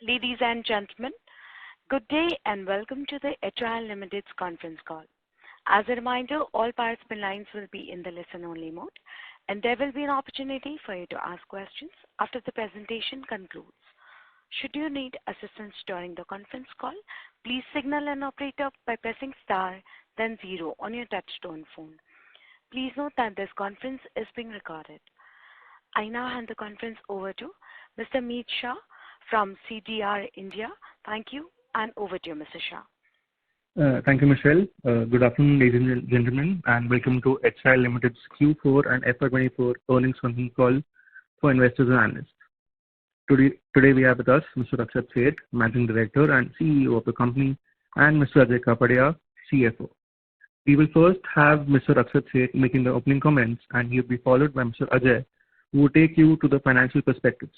Ladies and gentlemen, good day and welcome to the HIL Limited's conference call. As a reminder, all participant lines will be in the listen-only mode, and there will be an opportunity for you to ask questions after the presentation concludes. Should you need assistance during the conference call, please signal an operator by pressing star, then 0 on your touch-tone phone. Please note that this conference is being recorded. I now hand the conference over to Mr. Meet Shah from CDR India. Thank you, and over to you, Mr. Shah. Thank you, Michelle. Good afternoon, ladies and gentlemen, and welcome to HIL Limited's Q4 and FY24 earnings conference call for investors and analysts. Today we have with us Mr. Akshat Seth, Managing Director and CEO of the company, and Mr. Ajay Kapadia, CFO. We will first have Mr. Akshat Seth making the opening comments, and he will be followed by Mr. Ajay, who will take you to the financial perspectives.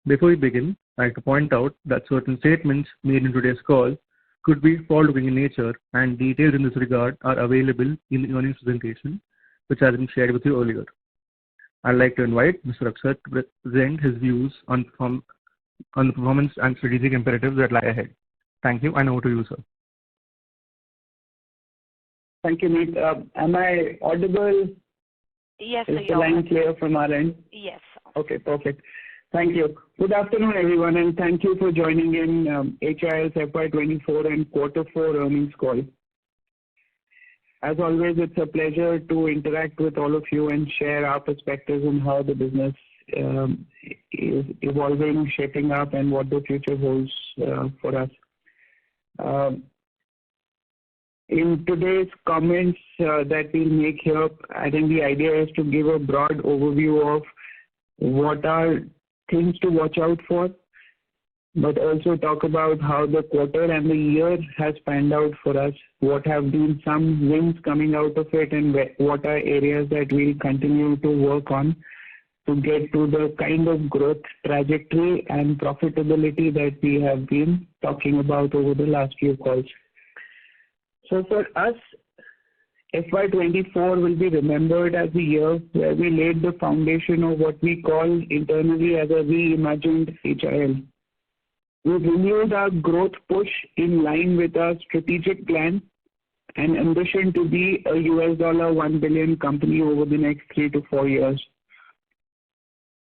Before we begin, I'd like to point out that certain statements made in today's call could be forward-looking in nature, and details in this regard are available in the earnings presentation, which has been shared with you earlier. I'd like to invite Mr. Akshat to present his views on the performance and strategic imperatives that lie ahead. Thank you, and over to you, sir. Thank you, Meet. Am I audible? Yes, sir. Is the line clear from our end? Yes. Okay, perfect. Thank you. Good afternoon, everyone, and thank you for joining in HIL's FY24 and Q4 earnings call. As always, it's a pleasure to interact with all of you and share our perspectives on how the business is evolving, shaping up, and what the future holds for us. In today's comments that we'll make here, I think the idea is to give a broad overview of what are things to watch out for, but also talk about how the quarter and the year has panned out for us, what have been some wins coming out of it, and what are areas that we'll continue to work on to get to the kind of growth trajectory and profitability that we have been talking about over the last few calls. So for us, FY24 will be remembered as the year where we laid the foundation of what we call internally as a reimagined HIL. We renewed our growth push in line with our strategic plan and ambition to be a $1 billion company over the next 3 to 4 years.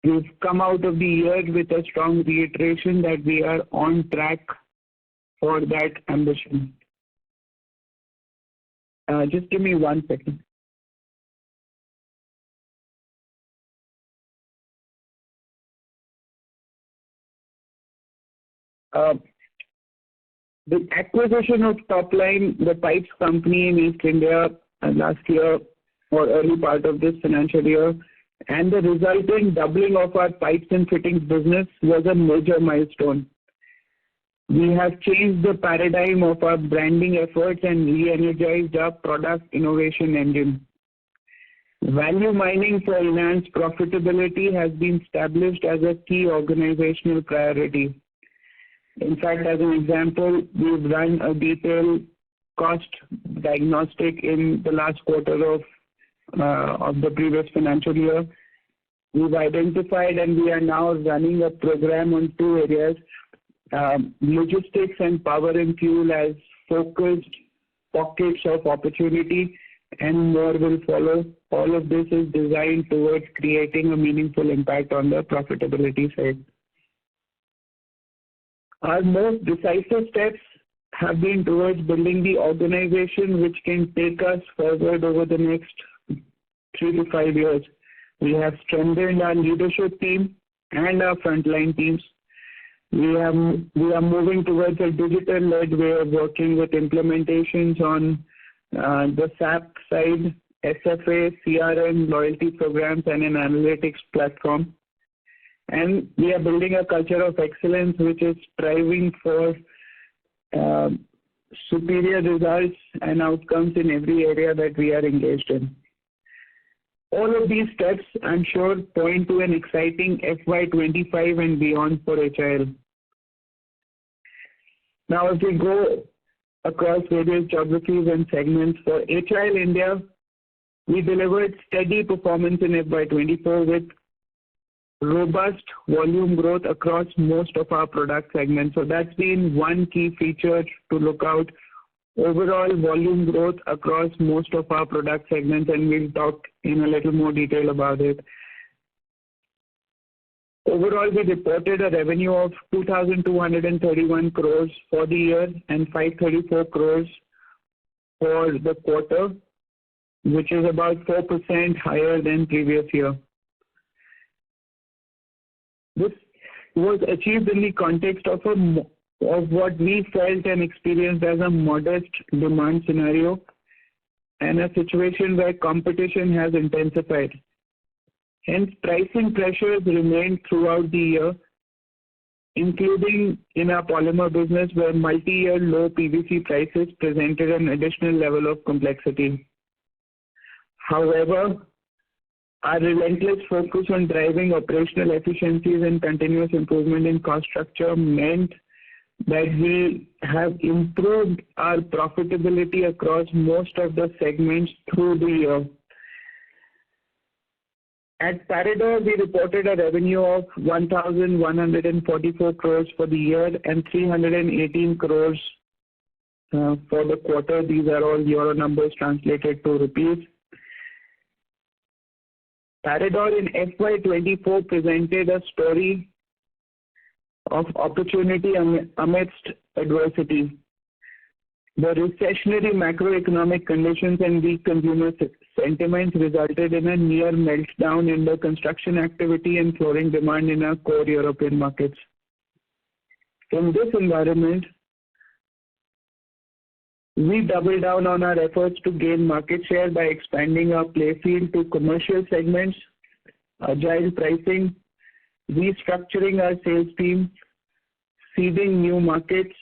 We've come out of the year with a strong reiteration that we are on track for that ambition. Just give me 1 second. The acquisition of Topline, the pipes company in East India last year or early part of this financial year, and the resulting doubling of our pipes and fittings business was a major milestone. We have changed the paradigm of our branding efforts and re-energized our product innovation engine. Value mining for enhanced profitability has been established as a key organizational priority. In fact, as an example, we've run a detailed cost diagnostic in the last quarter of the previous financial year. We've identified and we are now running a program on 2 areas. Logistics and power and fuel as focused pockets of opportunity, and more will follow. All of this is designed towards creating a meaningful impact on the profitability side. Our most decisive steps have been towards building the organization which can take us forward over the next 3 to 5 years. We have strengthened our leadership team and our frontline teams. We are moving towards a digital-led way of working with implementations on the SAP side, SFA, CRM, loyalty programs, and an analytics platform. And we are building a culture of excellence which is striving for superior results and outcomes in every area that we are engaged in. All of these steps, I'm sure, point to an exciting FY25 and beyond for HIL. Now, as we go across various geographies and segments, for HIL India, we delivered steady performance in FY24 with robust volume growth across most of our product segments. So that's been one key feature to look out. Overall volume growth across most of our product segments, and we'll talk in a little more detail about it. Overall, we reported a revenue of 2,231 crores for the year and 534 crores for the quarter, which is about 4% higher than previous year. This was achieved in the context of what we felt and experienced as a modest demand scenario and a situation where competition has intensified. Hence, pricing pressures remained throughout the year, including in our polymer business, where multi-year low PVC prices presented an additional level of complexity. However, our relentless focus on driving operational efficiencies and continuous improvement in cost structure meant that we have improved our profitability across most of the segments through the year. At Parador, we reported a revenue of 1,144 crores for the year and 318 crores for the quarter. These are all euro numbers translated to rupees. Parador in FY24 presented a story of opportunity amidst adversity. The recessionary macroeconomic conditions and weak consumer sentiments resulted in a near meltdown in the construction activity and flooring demand in our core European markets. In this environment, we doubled down on our efforts to gain market share by expanding our play field to commercial segments, agile pricing, restructuring our sales team, seeding new markets,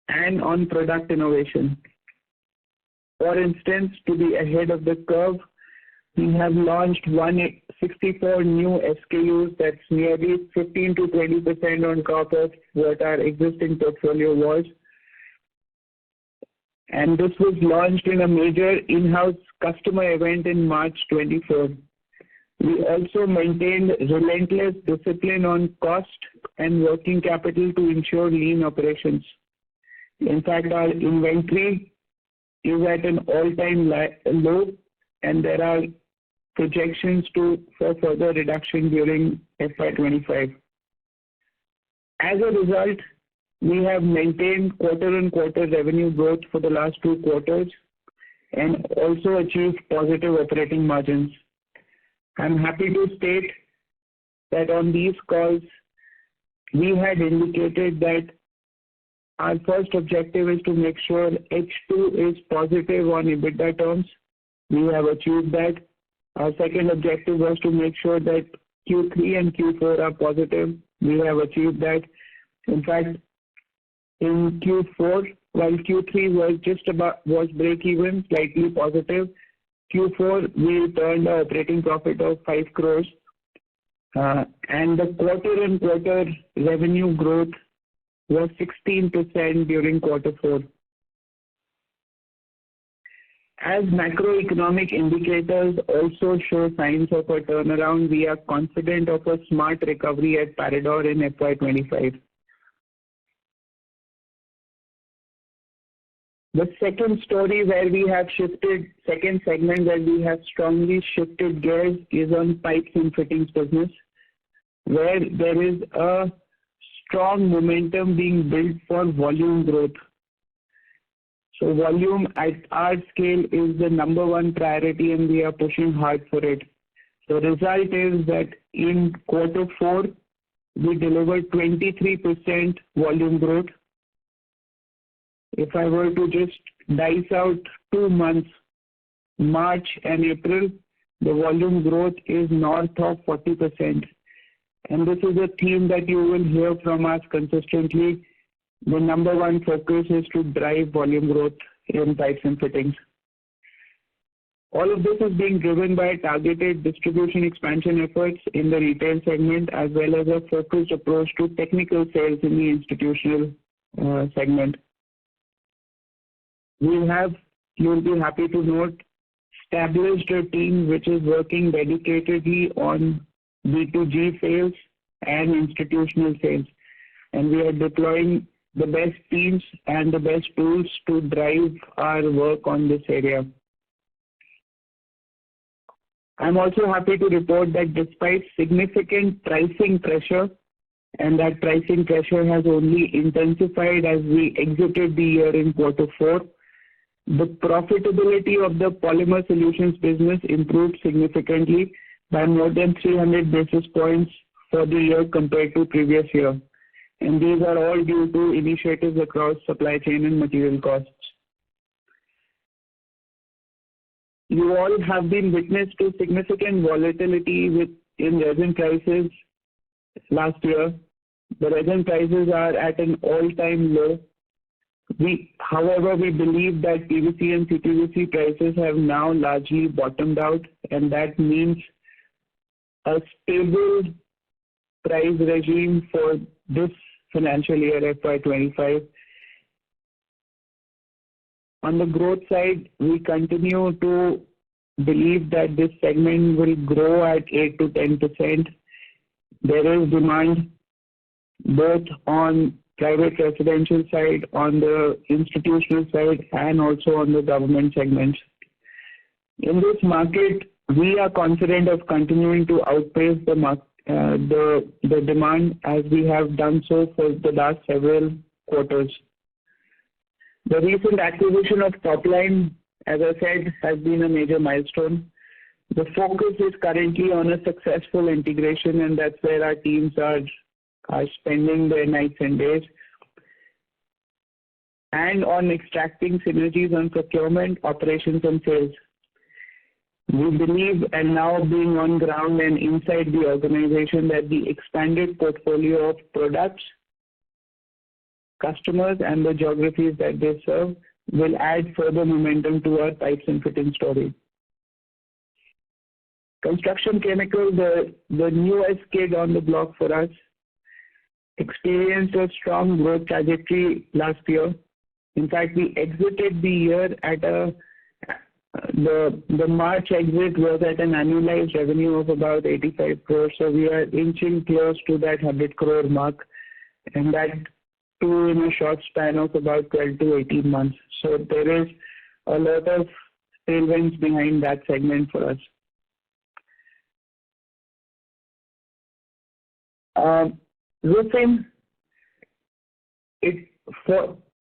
and on product innovation. For instance, to be ahead of the curve, we have launched 164 new SKUs. That's nearly 15 to 20% on top of what our existing portfolio was. And this was launched in a major in-house customer event in March 24. We also maintained relentless discipline on cost and working capital to ensure lean operations. In fact, our inventory is at an all-time low, and there are projections for further reduction during FY25. As a result, we have maintained quarter-on-quarter revenue growth for the last 2 quarters and also achieved positive operating margins. I'm happy to state that on these calls, we had indicated that our first objective is to make sure H2 is positive on EBITDA terms. We have achieved that. Our second objective was to make sure that Q3 and Q4 are positive. We have achieved that. In fact, in Q4, while Q3 was break-even, slightly positive, Q4 we turned an operating profit of 5 crores, and the quarter-on-quarter revenue growth was 16% during quarter 4. As macroeconomic indicators also show signs of a turnaround, we are confident of a smart recovery at Parador in FY25. The second segment where we have strongly shifted gears is on pipes and fittings business, where there is a strong momentum being built for volume growth. So volume at our scale is the number one priority, and we are pushing hard for it. The result is that in quarter 4, we delivered 23% volume growth. If I were to just dice out 2 months, March and April, the volume growth is north of 40%. And this is a theme that you will hear from us consistently. The number one focus is to drive volume growth in pipes and fittings. All of this is being driven by targeted distribution expansion efforts in the retail segment, as well as a focused approach to technical sales in the institutional segment. We have, you'll be happy to note, established a team which is working dedicatedly on B2G sales, and institutional sales. And we are deploying the best teams and the best tools to drive our work on this area. I'm also happy to report that despite significant pricing pressure, and that pricing pressure has only intensified as we exited the year in Q4, the profitability of the polymer solutions business improved significantly by more than 300 basis points for the year compared to previous year. And these are all due to initiatives across supply chain and material costs. You all have been witness to significant volatility in resin prices last year. The resin prices are at an all-time low. However, we believe that PVC and CPVC prices have now largely bottomed out, and that means a stable price regime for this financial year FY25. On the growth side, we continue to believe that this segment will grow at 8 to 10%. There is demand both on private residential side, on the institutional side, and also on the government segments. In this market, we are confident of continuing to outpace the demand as we have done so for the last several quarters. The recent acquisition of Topline, as I said, has been a major milestone. The focus is currently on a successful integration, and that's where our teams are spending their nights and days, and on extracting synergies on procurement, operations, and sales. We believe, and now being on ground and inside the organization, that the expanded portfolio of products, customers, and the geographies that they serve will add further momentum to our pipes and fittings story. Construction chemical, the newest kid on the block for us, experienced a strong growth trajectory last year. In fact, we exited the year at the March exit was at an annualized revenue of about 85 crores. So we are inching close to that 100 crore mark, and that too in a short span of about 12 to 18 months. So there is a lot of tailwinds behind that segment for us. Roofing, if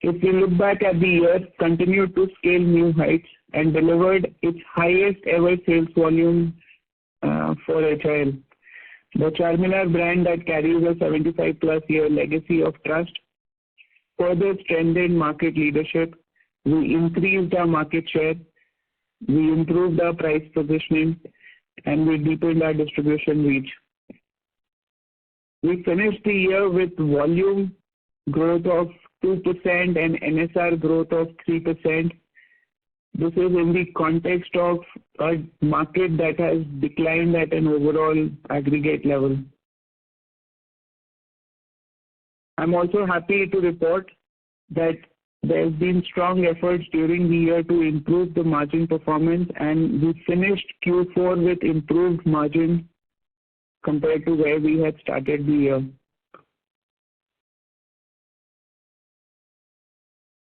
you look back at the year, continued to scale new heights and delivered its highest ever sales volume for HIL. The Charminar brand that carries a 75 plus year legacy of trust further strengthened market leadership. We increased our market share, we improved our price positioning, and we deepened our distribution reach. We finished the year with volume growth of 2% and NSR growth of 3%. This is in the context of a market that has declined at an overall aggregate level. I'm also happy to report that there's been strong efforts during the year to improve the margin performance, and we finished Q4 with improved margin compared to where we had started the year.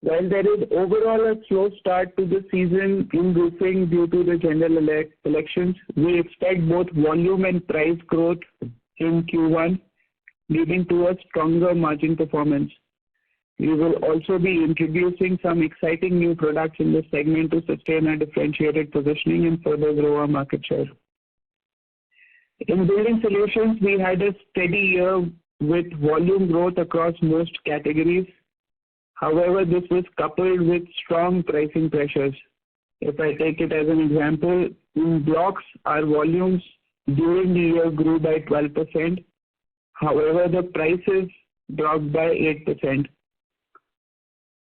While there is overall a slow start to the season in roofing due to the general elections, we expect both volume and price growth in Q1, leading to a stronger margin performance. We will also be introducing some exciting new products in this segment to sustain our differentiated positioning and further grow our market share. In building solutions, we had a steady year with volume growth across most categories. However, this was coupled with strong pricing pressures. If I take it as an example, in blocks, our volumes during the year grew by 12%. However, the prices dropped by 8%.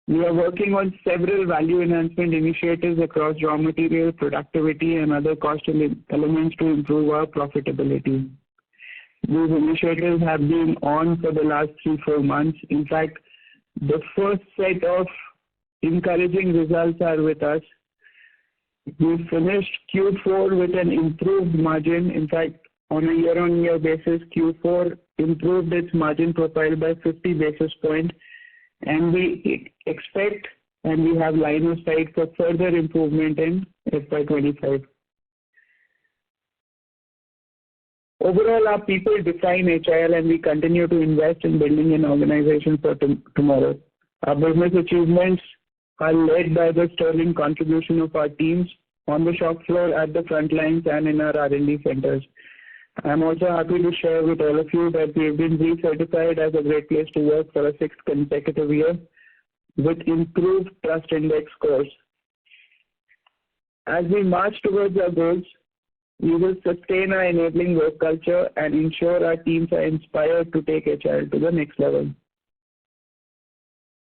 We are working on several value enhancement initiatives across raw material, productivity, and other cost elements to improve our profitability. These initiatives have been on for the last 3-4 months. In fact, the first set of encouraging results are with us. We finished Q4 with an improved margin. In fact, on a year-on-year basis, Q4 improved its margin profile by 50 basis points, and we expect and we have line of sight for further improvement in FY25. Overall, our people define HIL, and we continue to invest in building an organization for tomorrow. Our business achievements are led by the sterling contribution of our teams on the shop floor, at the front lines, and in our R&D centers. I'm also happy to share with all of you that we have been recertified as a great place to work for a sixth consecutive year with improved trust index scores. As we march towards our goals, we will sustain our enabling work culture and ensure our teams are inspired to take HIL to the next level.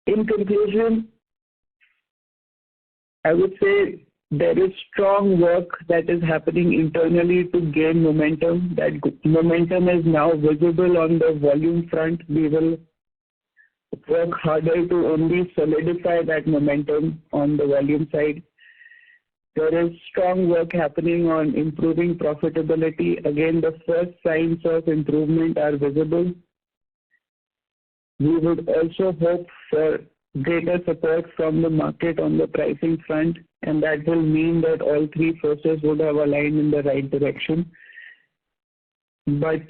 In conclusion, I would say there is strong work that is happening internally to gain momentum. That momentum is now visible on the volume front. We will work harder to only solidify that momentum on the volume side. There is strong work happening on improving profitability. Again, the first signs of improvement are visible. We would also hope for greater support from the market on the pricing front, and that will mean that all three forces would have aligned in the right direction. But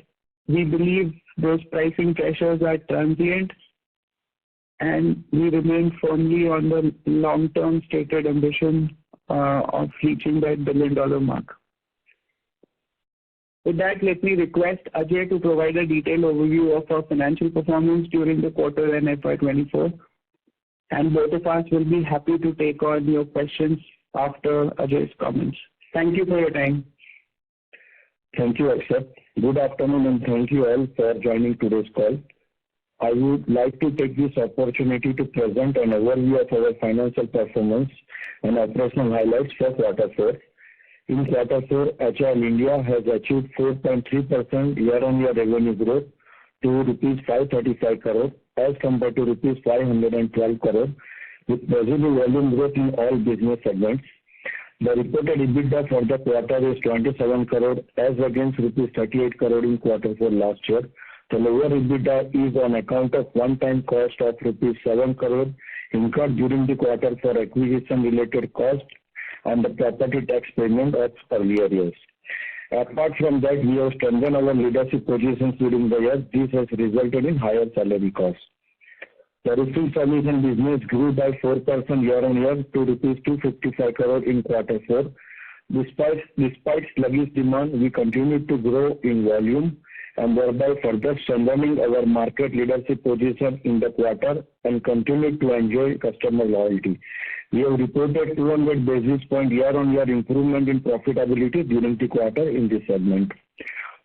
we believe those pricing pressures are transient, and we remain firmly on the long-term stated ambition of reaching that $1 billion mark. With that, let me request Ajay to provide a detailed overview of our financial performance during the quarter and FY24. And both of us will be happy to take on your questions after Ajay's comments. Thank you for your time. Thank you, Akshat. Good afternoon, and thank you all for joining today's call. I would like to take this opportunity to present an overview of our financial performance and operational highlights for Q4. In Q4, HIL India has achieved 4.3% year-on-year revenue growth to Rs 535 crore as compared to Rs 512 crore, with positive volume growth in all business segments. The reported EBITDA for the quarter is 27 crore as against Rs 38 crore in Q4 last year. The lower EBITDA is on account of one-time cost of Rs 7 crore incurred during the quarter for acquisition-related costs and the property tax payment of earlier years. Apart from that, we have strengthened our leadership positions during the year. This has resulted in higher salary costs. The refill solution business grew by 4% year-on-year to Rs 255 crore in Q4. Despite sluggish demand, we continued to grow in volume and thereby further strengthening our market leadership position in the quarter and continued to enjoy customer loyalty. We have reported 200 basis point year-on-year improvement in profitability during the quarter in this segment.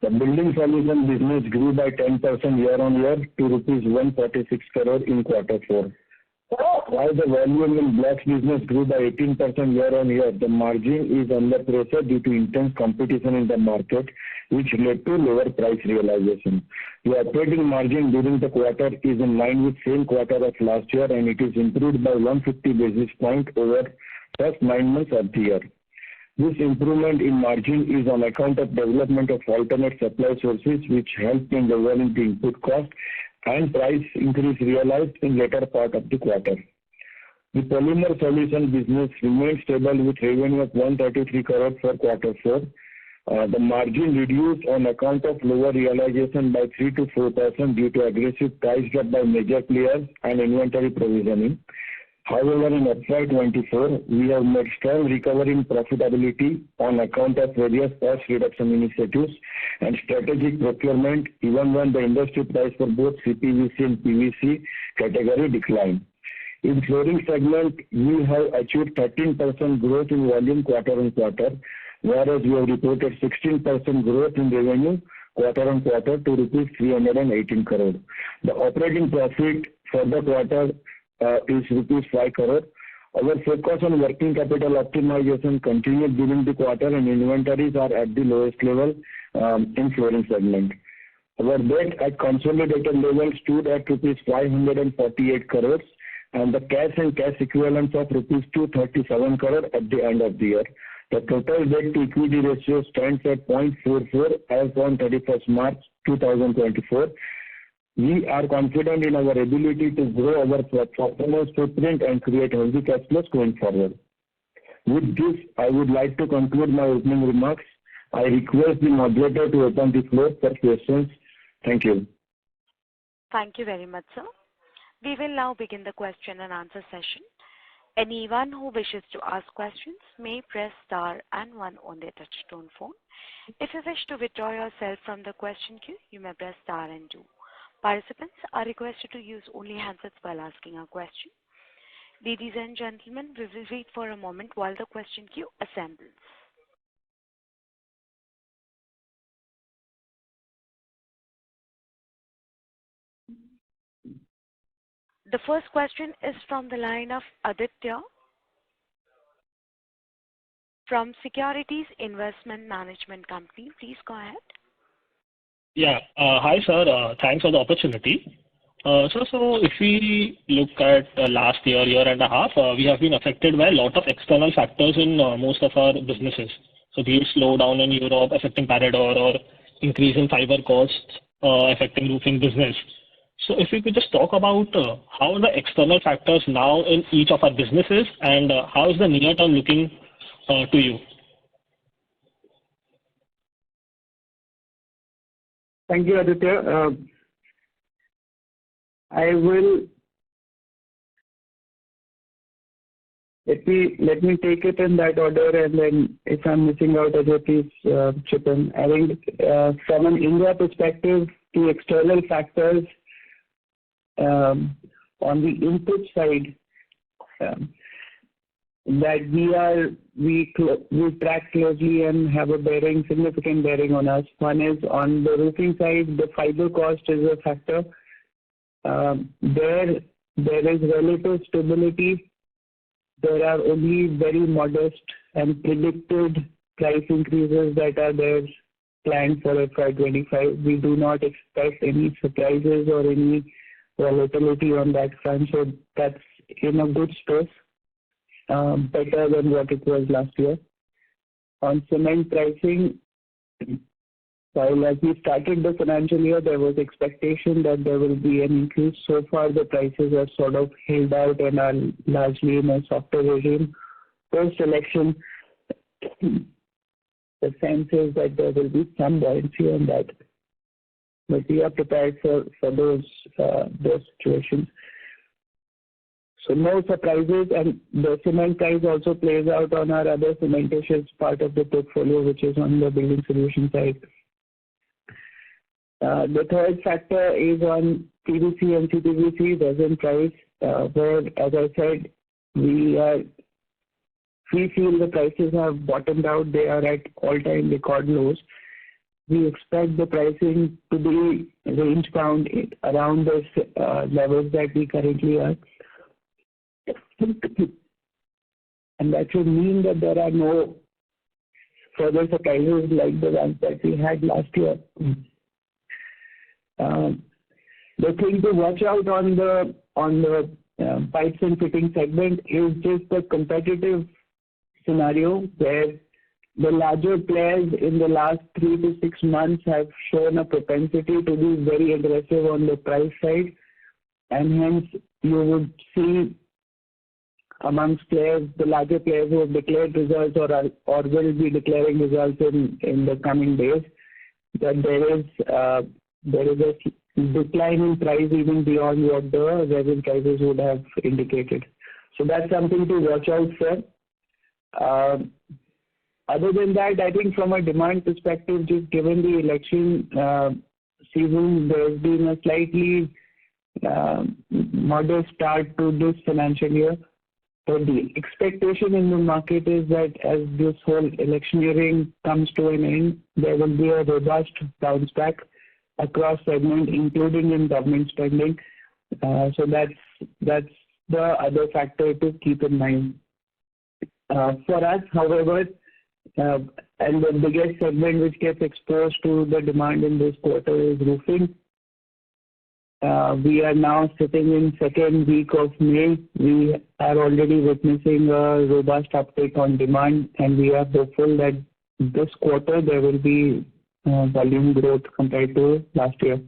The building solution business grew by 10% year-on-year to Rs 146 crore in Q4. While the volume in blocks business grew by 18% year-on-year, the margin is under pressure due to intense competition in the market, which led to lower price realization. The operating margin during the quarter is in line with same quarter of last year, and it is improved by 150 basis points over first 9 months of the year. This improvement in margin is on account of development of alternate supply sources, which helped in lowering the input cost and price increase realized in later part of the quarter. The polymer solution business remained stable with revenue of 133 crore for Q4. The margin reduced on account of lower realization by 3 to 4% due to aggressive price drop by major players and inventory provisioning. However, in FY24, we have made strong recovery in profitability on account of various cost reduction initiatives and strategic procurement, even when the industry price for both CPVC and PVC category declined. In flooring segment, we have achieved 13% growth in volume quarter-on-quarter, whereas we have reported 16% growth in revenue quarter-on-quarter to Rs 318 crore. The operating profit for the quarter is Rs 5 crore. Our focus on working capital optimization continued during the quarter, and inventories are at the lowest level in flooring segment. Our debt at consolidated level stood at Rs 548 crores, and the cash and cash equivalents of Rs 237 crore at the end of the year. The total debt to equity ratio stands at 0.44 as on 31st March 2024. We are confident in our ability to grow our performance footprint and create healthy cash flows going forward. With this, I would like to conclude my opening remarks. I request the moderator to open the floor for questions. Thank you. Thank you very much, sir. We will now begin the question and answer session. Anyone who wishes to ask questions may press star and one on their touch-tone phone. If you wish to withdraw yourself from the question queue, you may press star and two. Participants are requested to use only handsets while asking a question. Ladies and gentlemen, we will wait for a moment while the question queue assembles. The first question is from the line of Aditya from Securities Investment Management Company. Please go ahead. Yeah. Hi, sir. Thanks for the opportunity. So if we look at last year and a half, we have been affected by a lot of external factors in most of our businesses. So be it slowdown in Europe affecting Parador or increase in fiber costs affecting roofing business. So if we could just talk about how are the external factors now in each of our businesses and how is the near term looking to you? Thank you, Aditya. I will let me take it in that order, and then if I'm missing out, Ajay, please chip in. I think from an India perspective, the external factors on the input side that we track closely and have a significant bearing on us. One is on the roofing side, the fiber cost is a factor. There is relative stability. There are only very modest and predicted price increases that are there planned for FY25. We do not expect any surprises or any volatility on that front, so that's in a good space, better than what it was last year. On cement pricing, while as we started the financial year, there was expectation that there will be an increase. So far, the prices are sort of held out and are largely in a softer regime. Post-election, the sense is that there will be some buoyancy on that. But we are prepared for those situations. So no surprises, and the cement price also plays out on our other cementitious part of the portfolio, which is on the building solution side. The third factor is on PVC and CPVC resin price, where, as I said, we feel the prices have bottomed out. They are at all-time record lows. We expect the pricing to be range-bound around the levels that we currently are. And that should mean that there are no further surprises like the ones that we had last year. The thing to watch out on the pipes and fitting segment is just the competitive scenario where the larger players in the last 3 to 6 months have shown a propensity to be very aggressive on the price side, and hence you would see amongst players, the larger players who have declared results or will be declaring results in the coming days, that there is a decline in price even beyond what the resin prices would have indicated. So that's something to watch out for. Other than that, I think from a demand perspective, just given the election season, there's been a slightly modest start to this financial year. But the expectation in the market is that as this whole electioneering comes to an end, there will be a robust bounce back across segments, including in government spending. So that's the other factor to keep in mind. For us, however, and the biggest segment which gets exposed to the demand in this quarter is roofing. We are now sitting in second week of May. We are already witnessing a robust uptake on demand, and we are hopeful that this quarter there will be volume growth compared to last year.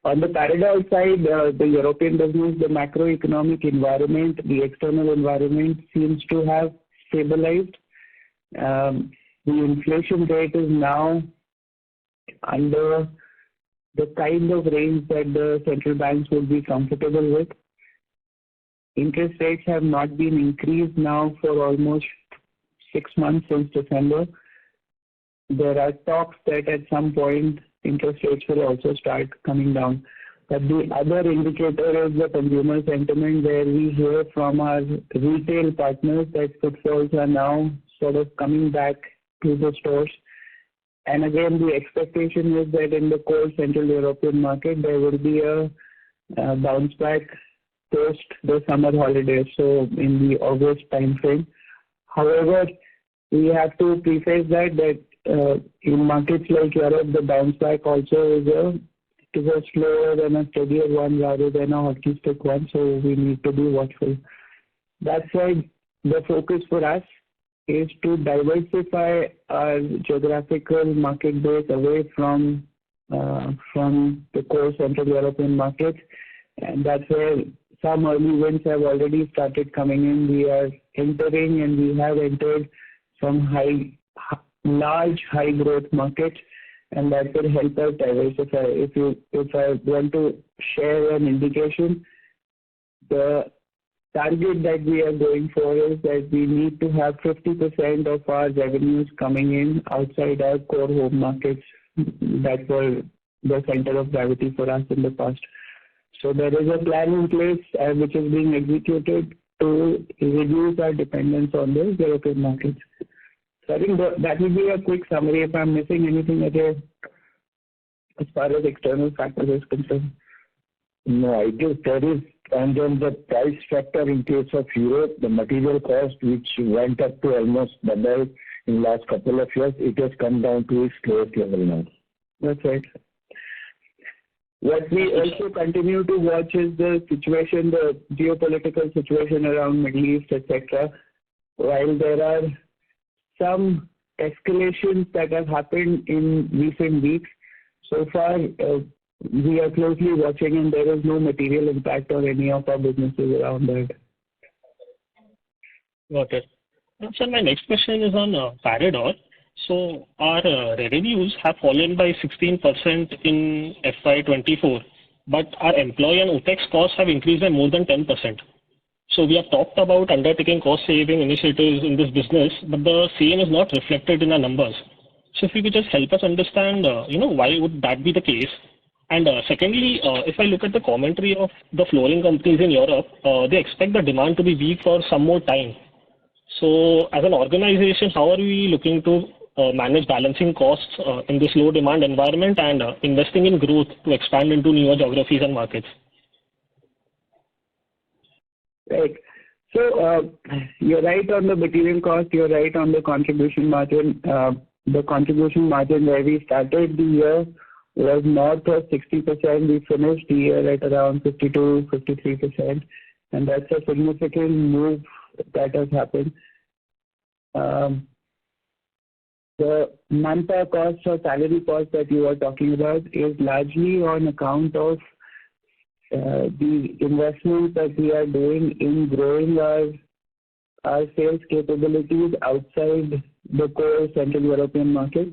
On the parallel side, the European business, the macroeconomic environment, the external environment seems to have stabilized. The inflation rate is now under the kind of range that the central banks would be comfortable with. Interest rates have not been increased now for almost 6 months since December. There are talks that at some point interest rates will also start coming down. But the other indicator is the consumer sentiment, where we hear from our retail partners that footfalls are now sort of coming back to the stores. And again, the expectation is that in the core Central European market, there will be a bounce back post the summer holidays, so in the August time frame. However, we have to preface that in markets like Europe, the bounce back also is a slower and a steadier one rather than a hockey stick one, so we need to be watchful. That said, the focus for us is to diversify our geographical market base away from the core Central European markets, and that's where some early wins have already started coming in. We are entering, and we have entered some large high growth markets, and that will help us diversify. If I want to share an indication, the target that we are going for is that we need to have 50% of our revenues coming in outside our core home markets that were the center of gravity for us in the past. So there is a plan in place which is being executed to reduce our dependence on the European markets. So I think that will be a quick summary. If I'm missing anything as far as external factors is concerned. No, I guess there is, and then the price factor in case of Europe, the material cost which went up to almost double in last couple of years, it has come down to its lowest level now. That's right. What we also continue to watch is the situation, the geopolitical situation around Middle East, etc. While there are some escalations that have happened in recent weeks, so far we are closely watching, and there is no material impact on any of our businesses around that. Got it. So my next question is on Parador. So our revenues have fallen by 16% in FY24, but our employee and OPEX costs have increased by more than 10%. So we have talked about undertaking cost-saving initiatives in this business, but the same is not reflected in our numbers. So if you could just help us understand, why would that be the case? And secondly, if I look at the commentary of the flooring companies in Europe, they expect the demand to be weak for some more time. So as an organization, how are we looking to manage balancing costs in this low demand environment and investing in growth to expand into newer geographies and markets? Right. So you're right on the material cost, you're right on the contribution margin. The contribution margin where we started the year was north of 60%. We finished the year at around 52-53%, and that's a significant move that has happened. The manpower cost or salary cost that you are talking about is largely on account of the investments that we are doing in growing our sales capabilities outside the core Central European market.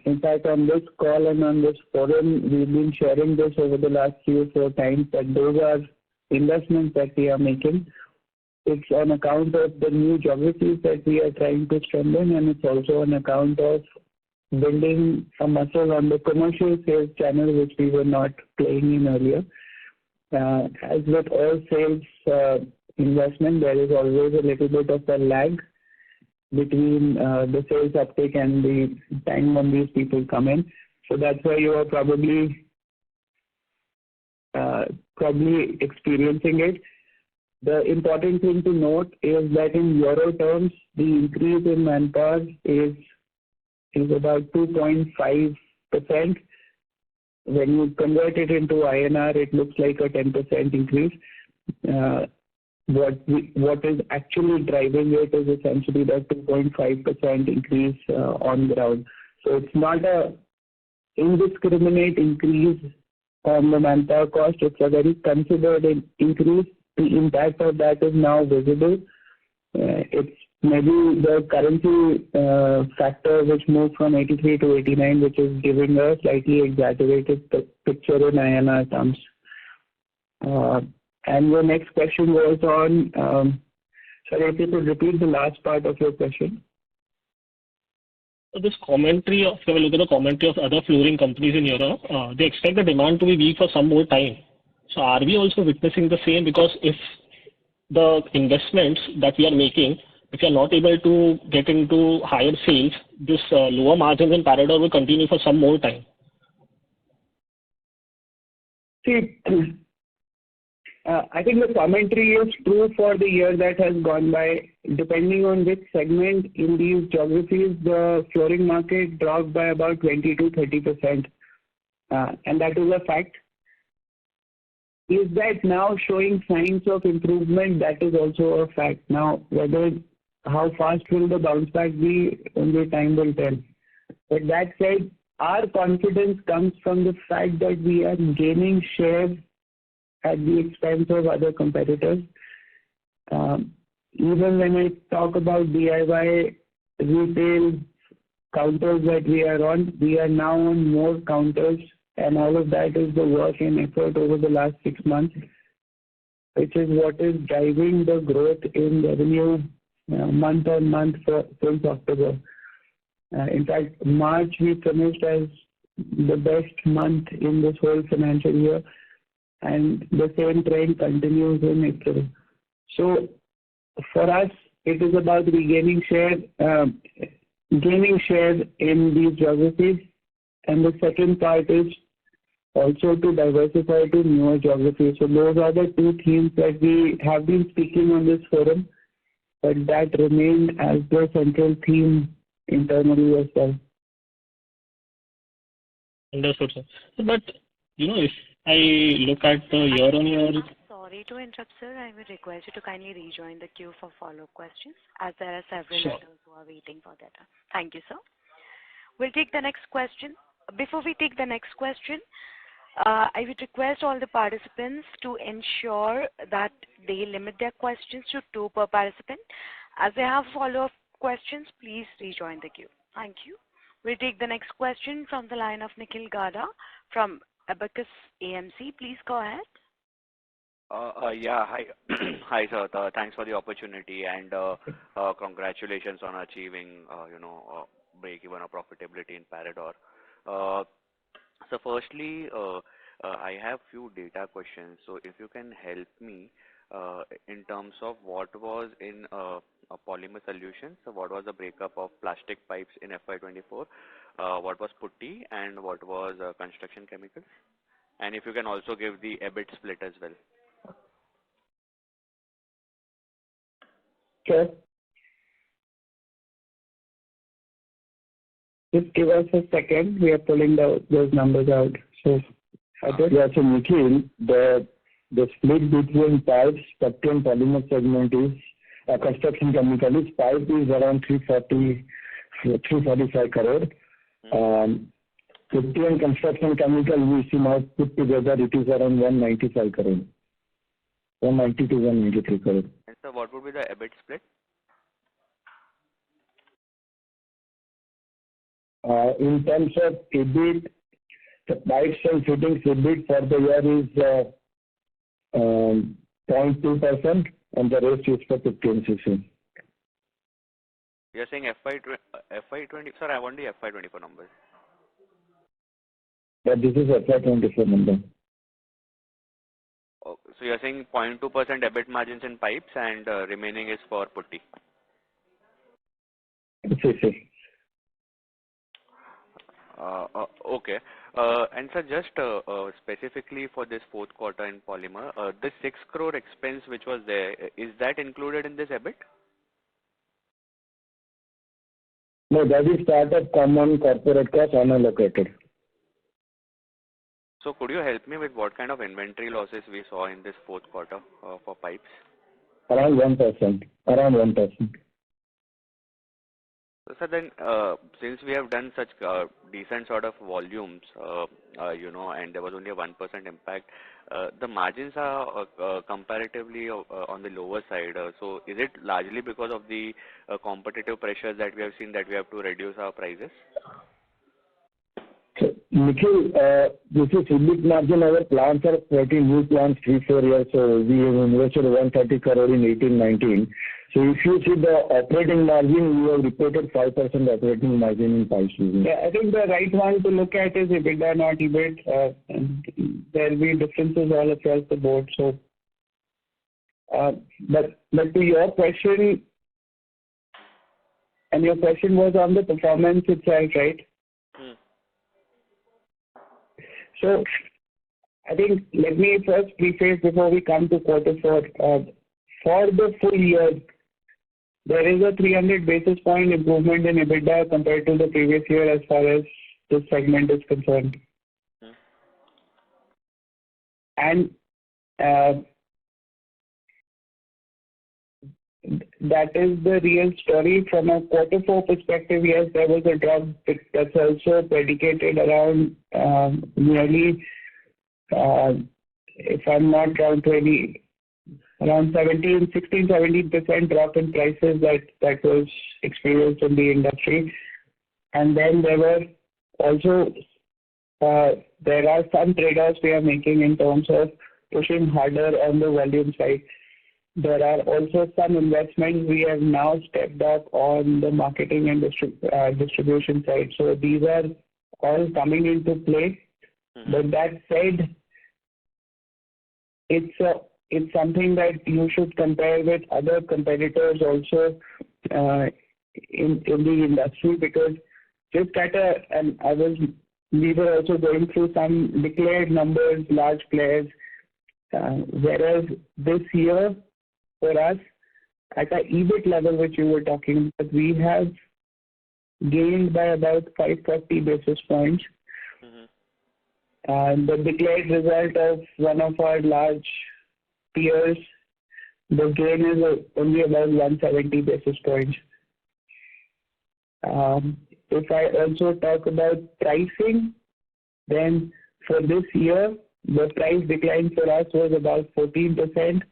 In fact, on this call and on this forum, we've been sharing this over the last 3 or 4 times that those are investments that we are making. It's on account of the new geographies that we are trying to strengthen, and it's also on account of building a muscle on the commercial sales channel, which we were not playing in earlier. As with all sales investment, there is always a little bit of a lag between the sales uptake and the time when these people come in. So that's why you are probably experiencing it. The important thing to note is that in euro terms, the increase in manpower is about 2.5%. when you convert it into INR, it looks like a 10% increase. What is actually driving it is essentially the 2.5% increase on ground. So it's not a indiscriminate increase on the manpower cost. It's a very considered increase. The impact of that is now visible. It's maybe the currency factor which moved from 83 to 89, which is giving a slightly exaggerated picture in INR terms. And the next question was on, sorry, if you could repeat the last part of your question. So this commentary of, if we look at the commentary of other flooring companies in Europe, they expect the demand to be weak for some more time. So are we also witnessing the same? Because if the investments that we are making, if we are not able to get into higher sales, this lower margins in Parador will continue for some more time. See, I think the commentary is true for the year that has gone by. Depending on which segment in these geographies, the flooring market dropped by about 20 to 30%. And that is a fact. Is that now showing signs of improvement? That is also a fact. Now, how fast will the bounce back be, only time will tell. But that said, our confidence comes from the fact that we are gaining share at the expense of other competitors. Even when I talk about DIY retail counters that we are now on more counters, and all of that is the work and effort over the last 6 months, which is what is driving the growth in revenue month on month since October. In fact, March we finished as the best month in this whole financial year, and the same trend continues in April. So for us, it is about regaining share, gaining share in these geographies, and the second part is also to diversify to newer geographies. So those are the two themes that we have been speaking on this forum, but that remained as the central theme internally as well. Understood, sir. But, if I look at the year-on-year... Sorry to interrupt, sir. I would request you to kindly rejoin the queue for follow-up questions, as there are several others who are waiting for that. Thank you, sir. We'll take the next question. Before we take the next question, I would request all the participants to ensure that they limit their questions to 2 per participant. As they have follow-up questions, please rejoin the queue. Thank you. We'll take the next question from the line of Nikhil Gada from Abacus AMC. Please go ahead. Yeah, hi. Hi, sir. Thanks for the opportunity, and congratulations on achieving, break-even or profitability in Parador. So firstly, I have few data questions. So if you can help me in terms of what was in polymer solutions, so what was the breakup of plastic pipes in FY24, what was putty, and what was construction chemicals? And if you can also give the EBIT split as well. Sure. Just give us a second. We are pulling those numbers out. So, yeah, so Nikhil, the split between pipes, putty and polymer segment is construction chemicals. Pipe is around 345 crore. Putty and construction chemical, we see now put together, it is around 195 crore. 190 to 193 crore. And so what would be the EBIT split? In terms of EBIT, the pipes and fittings EBIT for the year is 0.2%, and the rest is for 15cc. You're saying FY20, sir, I want the FY24 numbers. But this is FY24 number. Oh, so you're saying 0.2% EBIT margins in pipes, and remaining is for putty. CC. Okay. And sir, just specifically for this fourth quarter in polymer, the 6 crore expense which was there, is that included in this EBIT? No, that is part of common corporate cost unallocated. So could you help me with what kind of inventory losses we saw in this fourth quarter for pipes? Around 1%. Around 1%. So then, since we have done such decent sort of volumes, and there was only a 1% impact, the margins are comparatively on the lower side. So is it largely because of the competitive pressures that we have seen that we have to reduce our prices? So, Nikhil, this is EBIT margin. Our plants are pretty new plants, 3-4 years. So we have invested 130 crore in 18-19. So if you see the operating margin, we have reported 5% operating margin in pipes business. Yeah, I think the right one to look at is EBITDA, not EBIT. And there will be differences all across the board. So, but to your question, and your question was on the performance itself, right? So I think let me first preface before we come to quarter four. For the full year, there is a 300 basis point improvement in EBITDA compared to the previous year as far as this segment is concerned. And that is the real story. From a quarter four perspective, yes, there was a drop that's also predicated around nearly, if I'm not wrong, around 16-17% drop in prices that was experienced in the industry. And then there were also, there are some trade-offs we are making in terms of pushing harder on the volume side. There are also some investments we have now stepped up on the marketing and distribution side. So these are all coming into play. But that said, it's something that you should compare with other competitors also in the industry, because just we were also going through some declared numbers, large players, whereas this year for us at a EBIT level, which you were talking about, we have gained by about 540 basis points. The declared result of one of our large peers, the gain is only about 170 basis points. If I also talk about pricing, then for this year, the price decline for us was about 14%.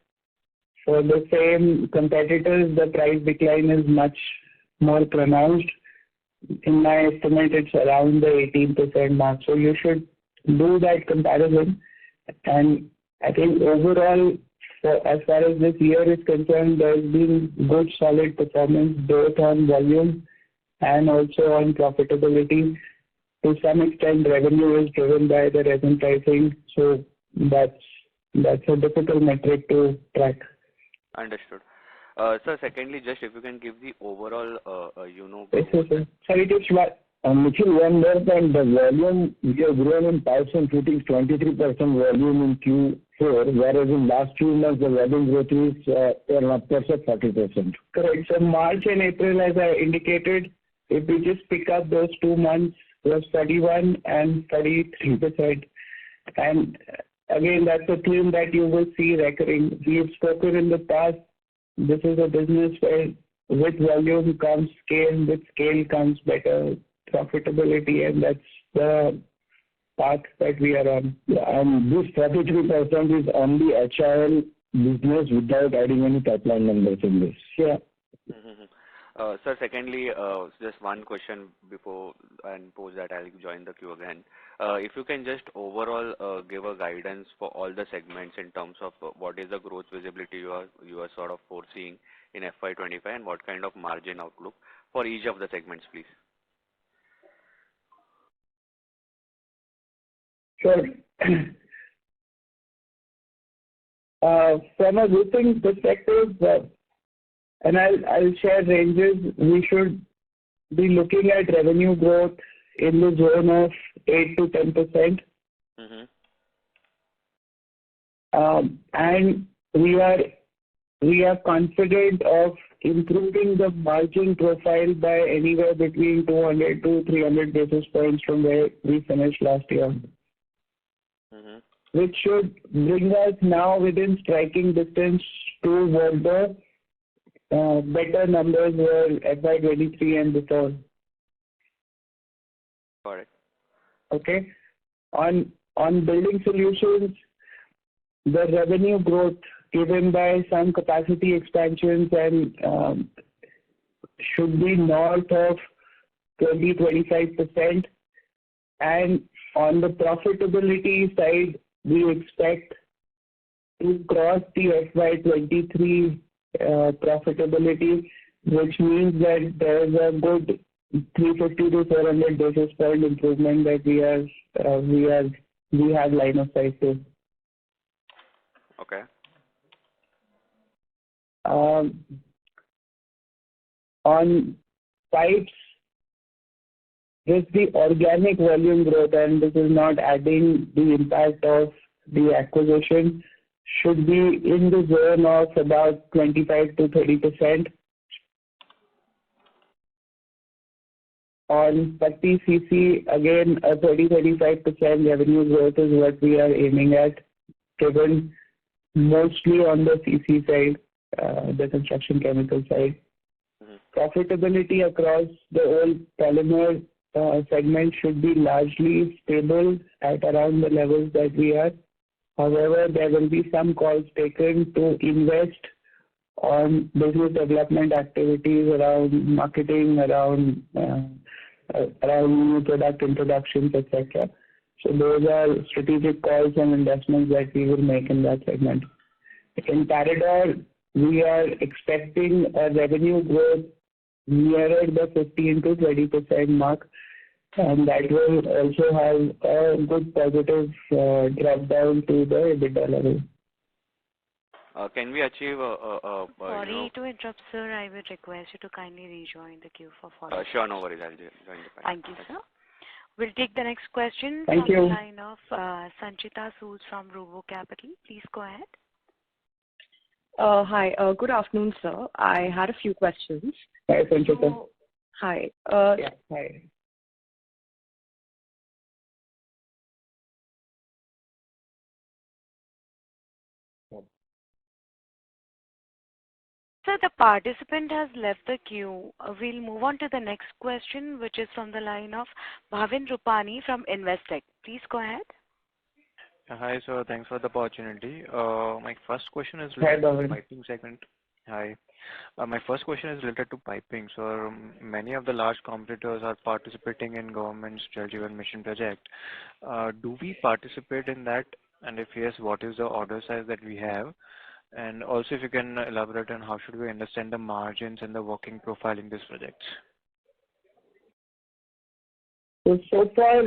For the same competitors, the price decline is much more pronounced. In my estimate, it's around the 18% mark. So you should do that comparison. And I think overall, as far as this year is concerned, there's been good solid performance both on volume and also on profitability. To some extent, revenue is driven by the resin pricing. So that's a difficult metric to track. Understood. Sir, secondly, just if you can give the overall, Yes, sir. Sorry to interrupt. Nikhil, one more time, the volume, we have grown in pipes and fittings 23% volume in Q4, whereas in last 2 months, the volume growth is around 40%. Correct. So March and April, as I indicated, if we just pick up those 2 months, was 41 and 33%. And again, that's a theme that you will see recurring. We have spoken in the past, this is a business where with volume comes scale, with scale comes better profitability, and that's the path that we are on. And this 43% is only HIL business without adding any top line numbers in this. Yeah. Sir, secondly, just one question before and post that I'll join the queue again. If you can just overall give a guidance for all the segments in terms of what is the growth visibility you are sort of foreseeing in FY25 and what kind of margin outlook for each of the segments, please. Sure. From a roofing perspective, and I'll share ranges, we should be looking at revenue growth in the zone of 8 to 10%. And we are confident of improving the margin profile by anywhere between 200 to 300 basis points from where we finished last year. which should bring us now within striking distance to what the better numbers were FY23 and before. Got it. Okay. On building solutions, the revenue growth given by some capacity expansions and should be north of 20-25%. And on the profitability side, we expect to cross the FY23 profitability, which means that there is a good 350 to 400 basis point improvement that we have line of sight to. Okay. On pipes, just the organic volume growth, and this is not adding the impact of the acquisition, should be in the zone of about 25 to 30%. On Patti CC, again, a 30-35% revenue growth is what we are aiming at, driven mostly on the CC side, the construction chemical side. Profitability across the whole polymer segment should be largely stable at around the levels that we are. However, there will be some calls taken to invest on business development activities around marketing, around new product introductions, etc. So those are strategic calls and investments that we will make in that segment. In Parador, we are expecting a revenue growth nearer the 15 to 20% mark, and that will also have a good positive drop down to the EBITDA level. Can we achieve Sorry to interrupt, sir. I would request you to kindly rejoin the queue for follow-up. Sure, no worries. I'll join the Thank you, sir. We'll take the next question from the line of Sanchita Sood from Robo Capital. Please go ahead. Hi. Good afternoon, sir. I had a few questions. Hi, Sanchita. Hi. Yeah, hi. Sir, the participant has left the queue. We'll move on to the next question, which is from the line of Bhavin Rupani from Investec. Please go ahead. Hi, sir. Thanks for the opportunity. My first question is related to the piping segment. Hi. My first question is related to piping. So many of the large competitors are participating in government's HIL Ltd mission project. Do we participate in that? And if yes, what is the order size that we have? And also, if you can elaborate on how should we understand the margins and the working profile in this project? So far,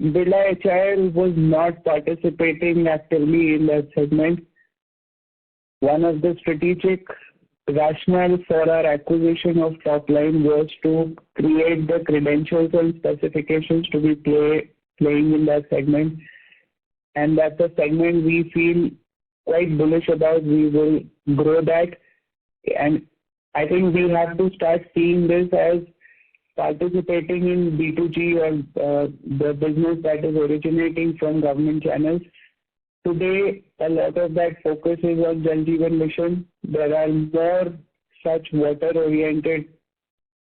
Birla HIL was not participating actively in that segment. One of the strategic rationale for our acquisition of Topline was to create the credentials and specifications to be playing in that segment. And that's a segment we feel quite bullish about. We will grow that. And I think we have to start seeing this as participating in B2G or the business that is originating from government channels. Today, a lot of that focus is on Jal Jeevan Mission. There are more such water-oriented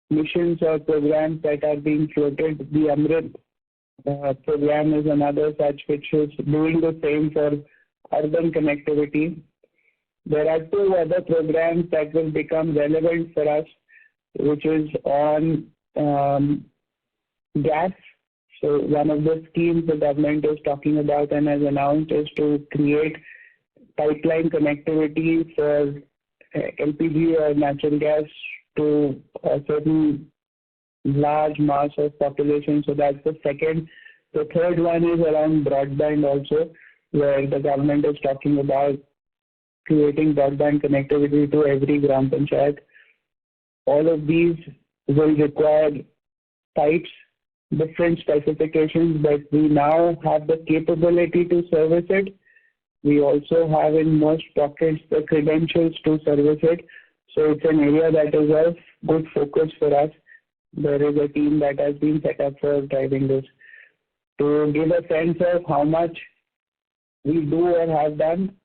missions or programs that are being floated. The Amrit program is another such, which is doing the same for urban connectivity. There are two other programs that will become relevant for us, which is on gas. So one of the schemes the government is talking about and has announced is to create pipeline connectivity for LPG or natural gas to a certain large mass of population. So that's the second. The third one is around broadband also, where the government is talking about creating broadband connectivity to every Gram Panchayat. All of these will require pipes, different specifications, but we now have the capability to service it. We also have in most pockets the credentials to service it. So it's an area that is of good focus for us. There is a team that has been set up for driving this. To give a sense of how much we do or have done,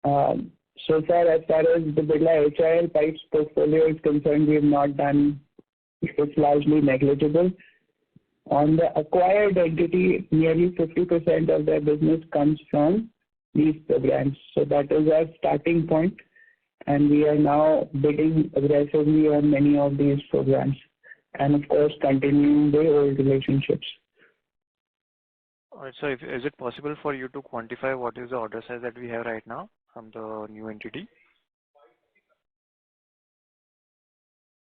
so far as the Birla HIL pipes portfolio is concerned, we have not done. It's largely negligible. On the acquired entity, nearly 50% of their business comes from these programs. So that is our starting point, and we are now bidding aggressively on many of these programs, and of course continuing the old relationships. All right, so is it possible for you to quantify what is the order size that we have right now from the new entity?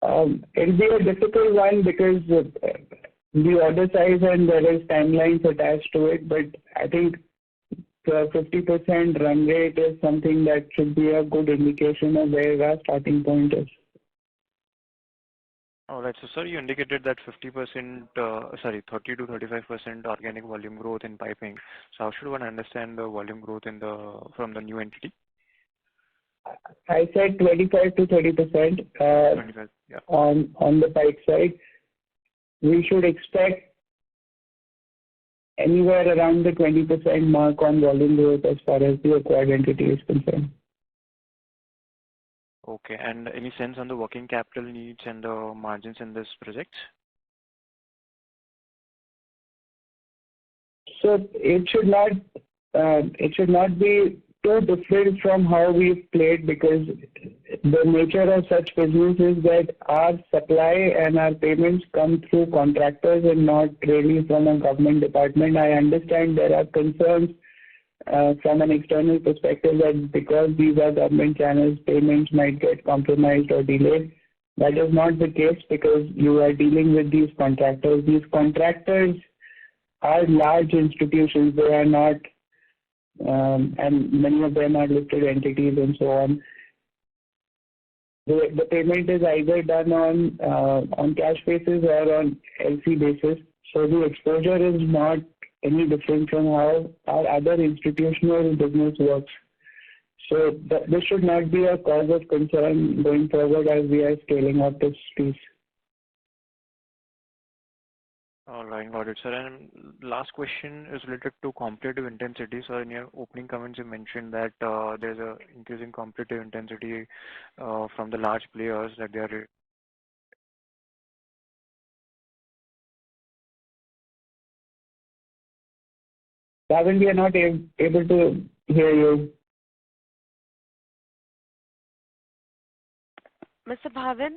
It'll be a difficult one because the order size and there is timelines attached to it, but I think the 50% run rate is something that should be a good indication of where our starting point is. All right, so sir, you indicated that 30 to 35% organic volume growth in piping. So how should one understand the volume growth from the new entity? I said 25 to 30% 25, yeah. on the pipe side. We should expect anywhere around the 20% mark on volume growth as far as the acquired entity is concerned. Okay, and any sense on the working capital needs and the margins in this project? So it should not be too different from how we've played, because the nature of such business is that our supply and our payments come through contractors and not really from a government department. I understand there are concerns from an external perspective that because these are government channels, payments might get compromised or delayed. That is not the case, because you are dealing with these contractors. These contractors are large institutions. They are not, and many of them are listed entities and so on. The payment is either done on cash basis or on LC basis. So the exposure is not any different from how our other institutional business works. So this should not be a cause of concern going forward as we are scaling up this piece. All right, got it, sir. And last question is related to competitive intensity. So in your opening comments, you mentioned that there's a increasing competitive intensity from the large players that they are. Bhavin, we are not able to hear you. Mr. Bhavin?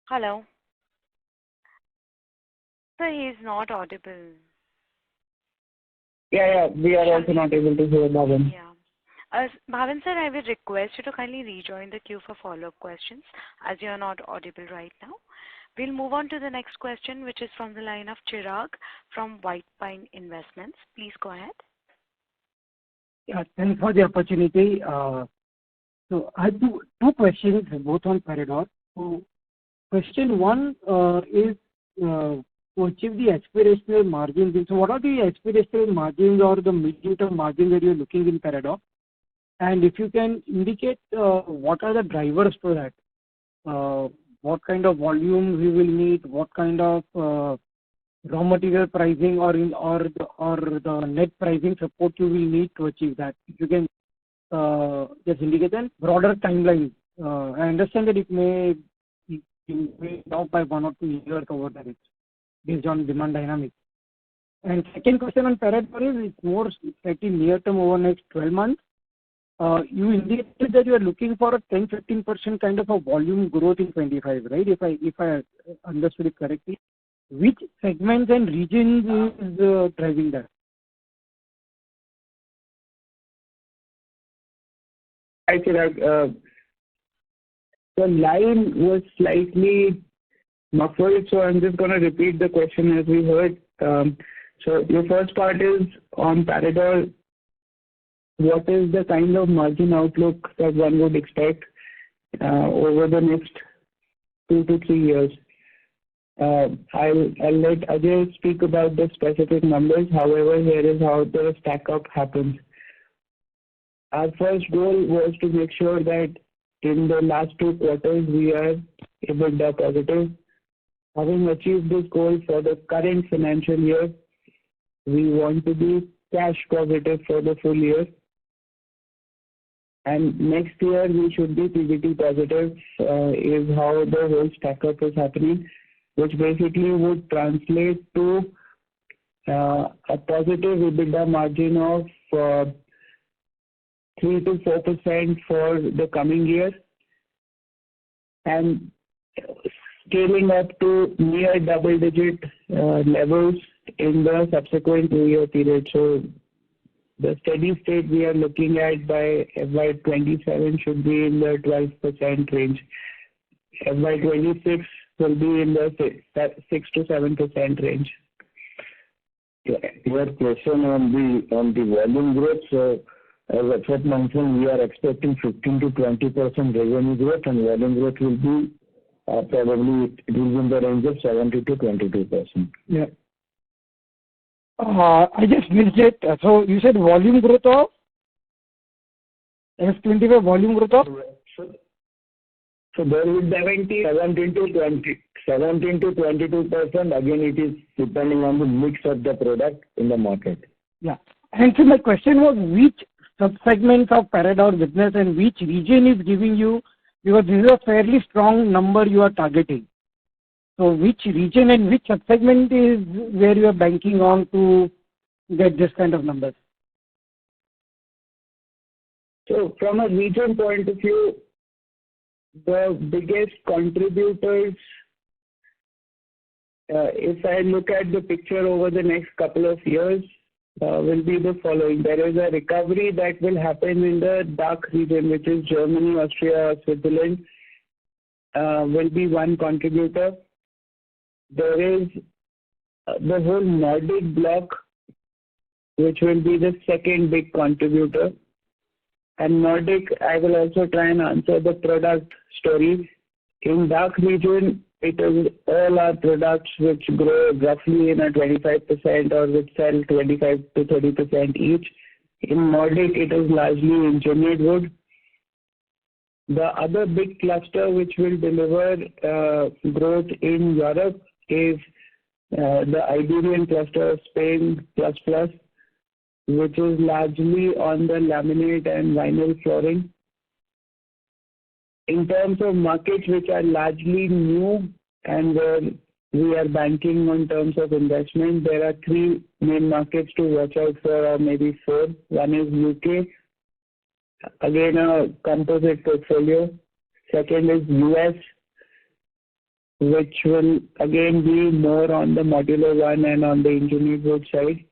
Hello? Sir, he is not audible. Yeah, we are also not able to hear Bhavin. Yeah. Bhavin sir, I will request you to kindly rejoin the queue for follow-up questions, as you are not audible right now. We'll move on to the next question, which is from the line of Chirag from White Pine Investments. Please go ahead. Yeah, thanks for the opportunity. So I have two questions, both on Peridot. So question one is to achieve the aspirational margins. So what are the aspirational margins or the medium-term margins that you're looking in Peridot? And if you can indicate what are the drivers for that? What kind of volumes you will need? What kind of raw material pricing or the net pricing support you will need to achieve that? If you can just indicate a broader timeline. I understand that it may be off by 1 or 2 years over that, based on demand dynamics. And second question on Peridot is it's more slightly near term over next 12 months. You indicated that you are looking for a 10-15% kind of a volume growth in 25, right? If I understood it correctly, which segments and regions is driving that? Hi, Chirag. The line was slightly muffled, so I'm just going to repeat the question as we heard. So your first part is on Peridot. What is the kind of margin outlook that one would expect over the next 2 to 3 years? I'll let Ajay speak about the specific numbers. However, here is how the stack up happens. Our first goal was to make sure that in the last 2 quarters we are EBITDA positive. Having achieved this goal for the current financial year, we want to be cash positive for the full year. And next year we should be PBT positive, is how the whole stack up is happening, which basically would translate to a positive EBITDA margin of 3 to 4% for the coming year, and scaling up to near double-digit levels in the subsequent 2-year period. So the steady state we are looking at by FY27 should be in the 12% range. FY26 will be in the 6 to 7% range. Your question on the volume growth. So as Akshat mentioned, we are expecting 15 to 20% revenue growth, and volume growth will be probably it will be in the range of 70 to 22%. Yeah. I just missed it. So you said volume growth of F25 volume growth of? So there will be 17 to 22%. Again, it is depending on the mix of the product in the market. Yeah. And so my question was, which sub-segments of Peridot business and which region is giving you, because this is a fairly strong number you are targeting. So which region and which sub-segment is where you are banking on to get this kind of numbers? So from a region point of view, the biggest contributors, if I look at the picture over the next couple of years, will be the following. There is a recovery that will happen in the DACH region, which is Germany, Austria, Switzerland, will be one contributor. There is the whole Nordic bloc, which will be the second big contributor. And Nordic, I will also try and answer the product story. In DACH region, it is all our products which grow roughly in a 25% or which sell 25 to 30% each. In Nordic, it is largely engineered wood. The other big cluster which will deliver growth in Europe is the Iberian cluster of Spain plus plus, which is largely on the laminate and vinyl flooring. In terms of markets which are largely new and where we are banking on terms of investment, there are 3 main markets to watch out for, or maybe 4. One is UK, again a composite portfolio. Second is US, which will again be more on the modular one and on the engineered wood side.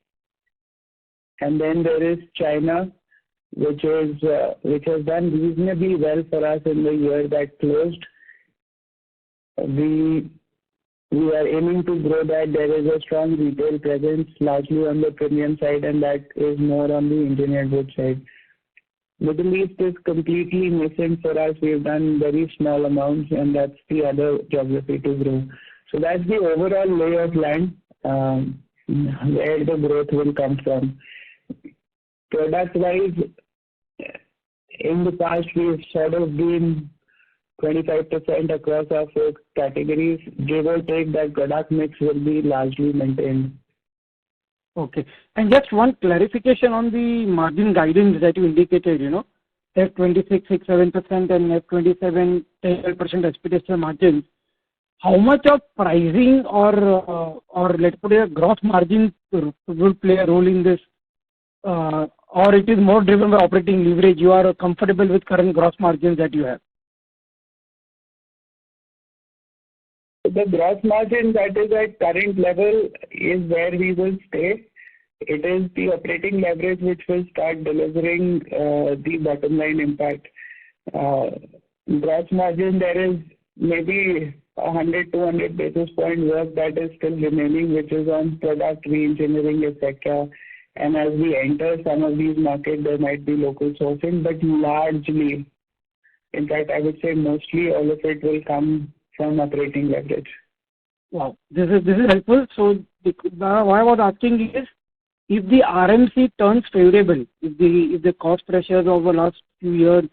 And then there is China, which has done reasonably well for us in the year that closed. We are aiming to grow that. There is a strong retail presence, largely on the premium side, and that is more on the engineered wood side. Middle East is completely nascent for us. We've done very small amounts, and that's the other geography to grow. So that's the overall lay of land where the growth will come from. Product-wise, in the past, we've sort of been 25% across our 4 categories. Give or take, that product mix will be largely maintained. Okay. And just one clarification on the margin guidance that you indicated, F26, 6, 7% and F27, 10% expectation margins. How much of pricing or let's put it, gross margin will play a role in this? Or it is more driven by operating leverage? You are comfortable with current gross margins that you have? The gross margin that is at current level is where we will stay. It is the operating leverage which will start delivering the bottom line impact. Gross margin, there is maybe 100, 200 basis point work that is still remaining, which is on product re-engineering, etc. And as we enter some of these markets, there might be local sourcing, but largely, in fact, I would say mostly all of it will come from operating leverage. Wow, this is helpful. So why I was asking is, if the RMC turns favorable, if the cost pressures over the last few years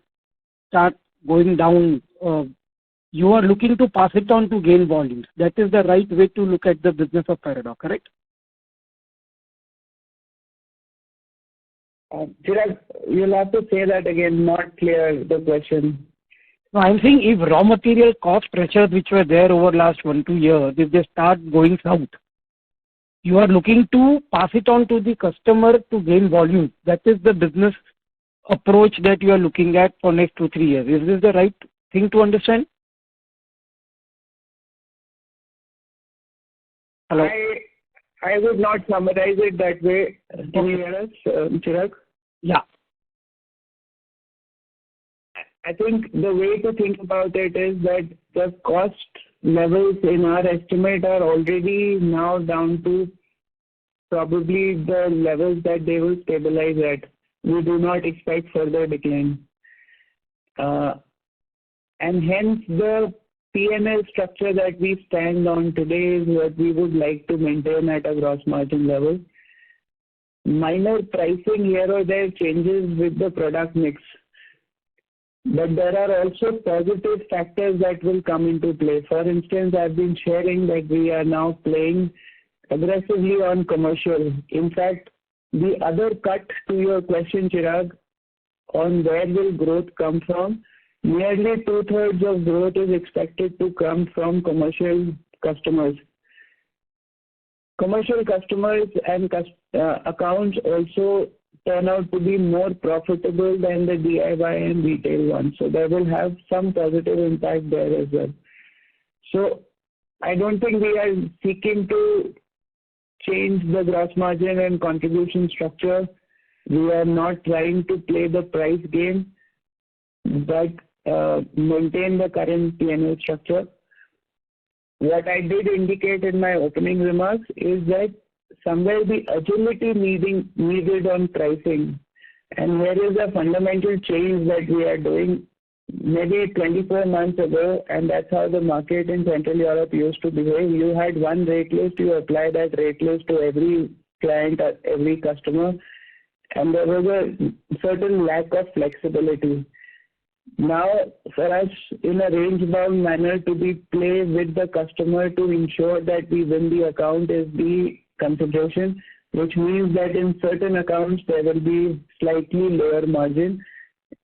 start going down, you are looking to pass it on to gain volumes. That is the right way to look at the business of Peridot, correct? Chirag, you'll have to say that again, not clear the question. No, I'm saying if raw material cost pressures which were there over last 1-2 years, if they start going south, you are looking to pass it on to the customer to gain volume. That is the business approach that you are looking at for next 2-3 years. Is this the right thing to understand? Hello? I would not summarize it that way. Can you hear us, Chirag? Yeah. I think the way to think about it is that the cost levels in our estimate are already now down to probably the levels that they will stabilize at. We do not expect further decline. And hence the P&L structure that we stand on today is what we would like to maintain at a gross margin level. Minor pricing here or there changes with the product mix. But there are also positive factors that will come into play. For instance, I've been sharing that we are now playing aggressively on commercial. In fact, the other cut to your question, Chirag, on where will growth come from, nearly 2/3 of growth is expected to come from commercial customers. Commercial customers and accounts also turn out to be more profitable than the DIY and retail ones. So they will have some positive impact there as well. So I don't think we are seeking to change the gross margin and contribution structure. We are not trying to play the price game, but maintain the current P&L structure. What I did indicate in my opening remarks is that somewhere the agility needed on pricing, and here is a fundamental change that we are doing maybe 24 months ago, and that's how the market in Central Europe used to behave. You had one rate list, you apply that rate list to every client, every customer, and there was a certain lack of flexibility. Now, for us, in a range-bound manner, to be play with the customer to ensure that we win the account is the consideration, which means that in certain accounts there will be slightly lower margin,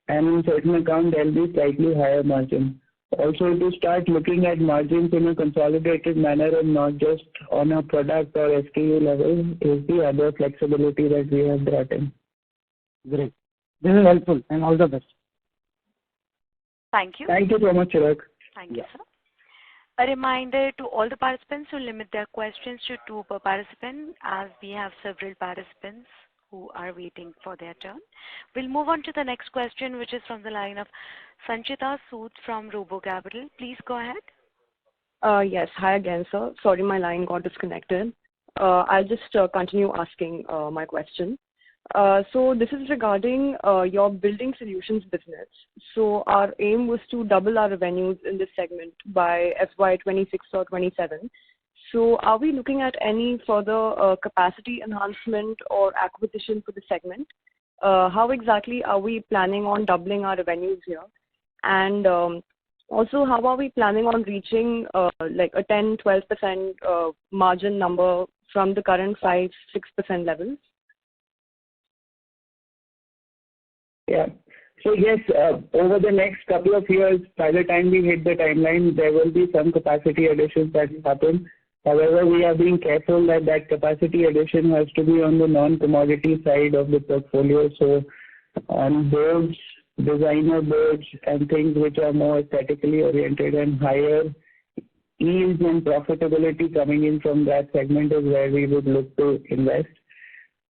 and in certain accounts there will be slightly higher margin. Also, to start looking at margins in a consolidated manner and not just on a product or SKU level is the other flexibility that we have brought in. Great. This is helpful, and all the best. Thank you. Thank you so much, Chirag. Thank you, sir. A reminder to all the participants to limit their questions to 2 per participant, as we have several participants who are waiting for their turn. We'll move on to the next question, which is from the line of Sanchita Sood from Robo Capital. Please go ahead. Yes. Hi again, sir. Sorry, my line got disconnected. I'll just continue asking my question. So this is regarding your building solutions business. So our aim was to double our revenues in this segment by FY26 or 27. So are we looking at any further capacity enhancement or acquisition for the segment? How exactly are we planning on doubling our revenues here? And also, how are we planning on reaching like a 10-12% margin number from the current 5-6% levels? Yeah. So yes, over the next couple of years, by the time we hit the timeline, there will be some capacity additions that will happen. However, we are being careful that that capacity addition has to be on the non-commodity side of the portfolio. So on boards, designer boards, and things which are more aesthetically oriented and higher yields and profitability coming in from that segment is where we would look to invest.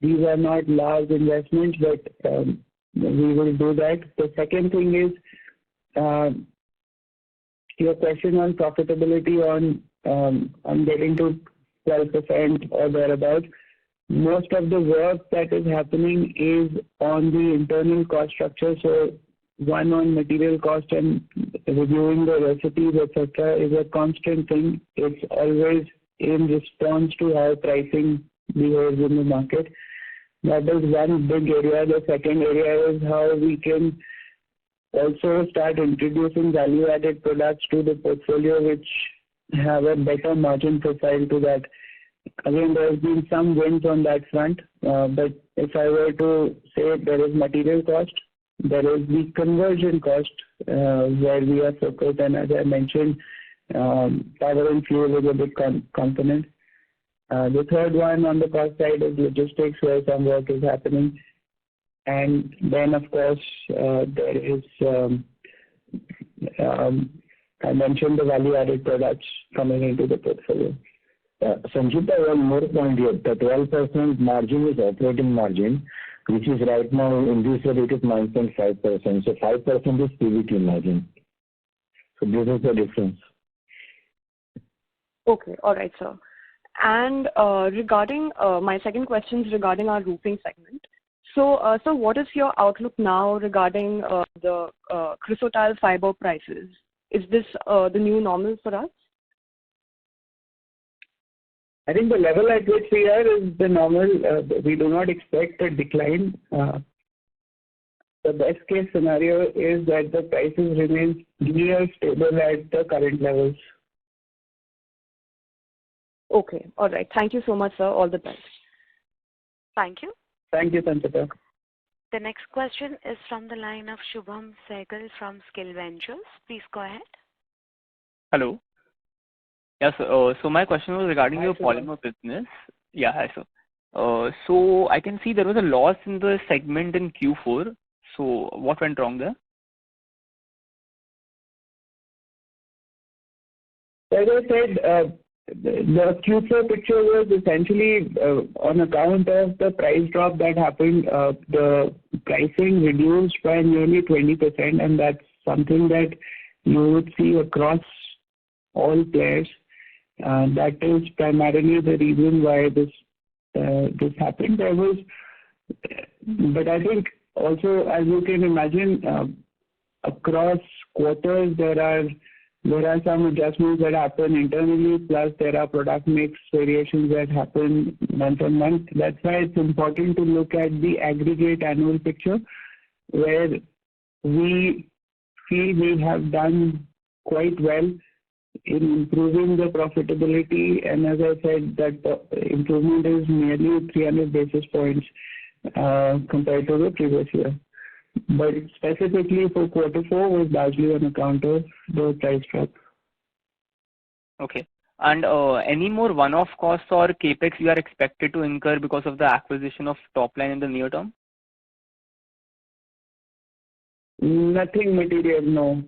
These are not large investments, but we will do that. The second thing is your question on profitability on getting to 12% or thereabouts. Most of the work that is happening is on the internal cost structure. So one on material cost and reviewing the recipes, etc., is a constant thing. It's always in response to how pricing behaves in the market. That is one big area. The second area is how we can also start introducing value-added products to the portfolio which have a better margin profile to that. Again, there has been some wins on that front, but if I were to say there is material cost, there is the conversion cost where we are focused, and as I mentioned, power and fuel is a big component. The third one on the cost side is logistics, where some work is happening. And then, of course, there is, I mentioned the value-added products coming into the portfolio. Sanjita, one more point here. The 12% margin is operating margin, which is right now in this year it is 9.5%. So 5% is PBT margin. So this is the difference. Okay, all right, sir. And regarding my second question is regarding our roofing segment. So, what is your outlook now regarding the chrysotile fiber prices? Is this the new normal for us? I think the level at which we are is the normal. We do not expect a decline. The best case scenario is that the prices remain near stable at the current levels. Okay, all right. Thank you so much, sir. All the best. Thank you. Thank you, Sanchita. The next question is from the line of Shubham Sehgal from Skill Ventures. Please go ahead. Hello. Yes, so my question was regarding your Shubham. polymer business. Yeah, hi, sir. So I can see there was a loss in the segment in Q4. So what went wrong there? As I said, the Q4 picture was essentially on account of the price drop that happened. The pricing reduced by nearly 20%, and that's something that you would see across all players. That is primarily the reason why this happened. But I think also, as you can imagine, across quarters there are some adjustments that happen internally, plus there are product mix variations that happen month on month. That's why it's important to look at the aggregate annual picture, where we feel we have done quite well in improving the profitability, and as I said, that the improvement is nearly 300 basis points compared to the previous year. But specifically for quarter 4 was largely on account of the price drop. Okay. And any more one-off costs or capex you are expected to incur because of the acquisition of top line in the near term? Nothing material, no.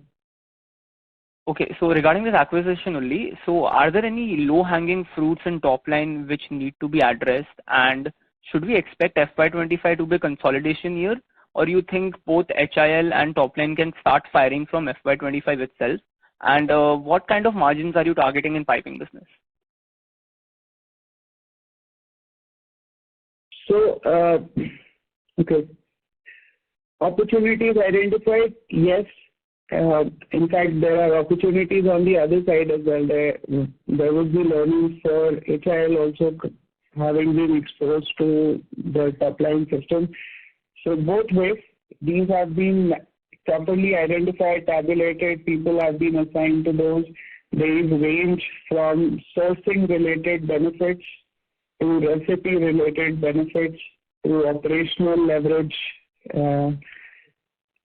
Okay, so regarding this acquisition only, so are there any low-hanging fruits in top line which need to be addressed? And should we expect FY25 to be a consolidation year? Or you think both HIL and top line can start firing from FY25 itself? And what kind of margins are you targeting in piping business? So, okay. Opportunities identified, yes. In fact, there are opportunities on the other side as well. There would be learnings for HIL also having been exposed to the top line system. So both ways, these have been properly identified, tabulated, people have been assigned to those. They range from sourcing related benefits to recipe related benefits to operational leverage.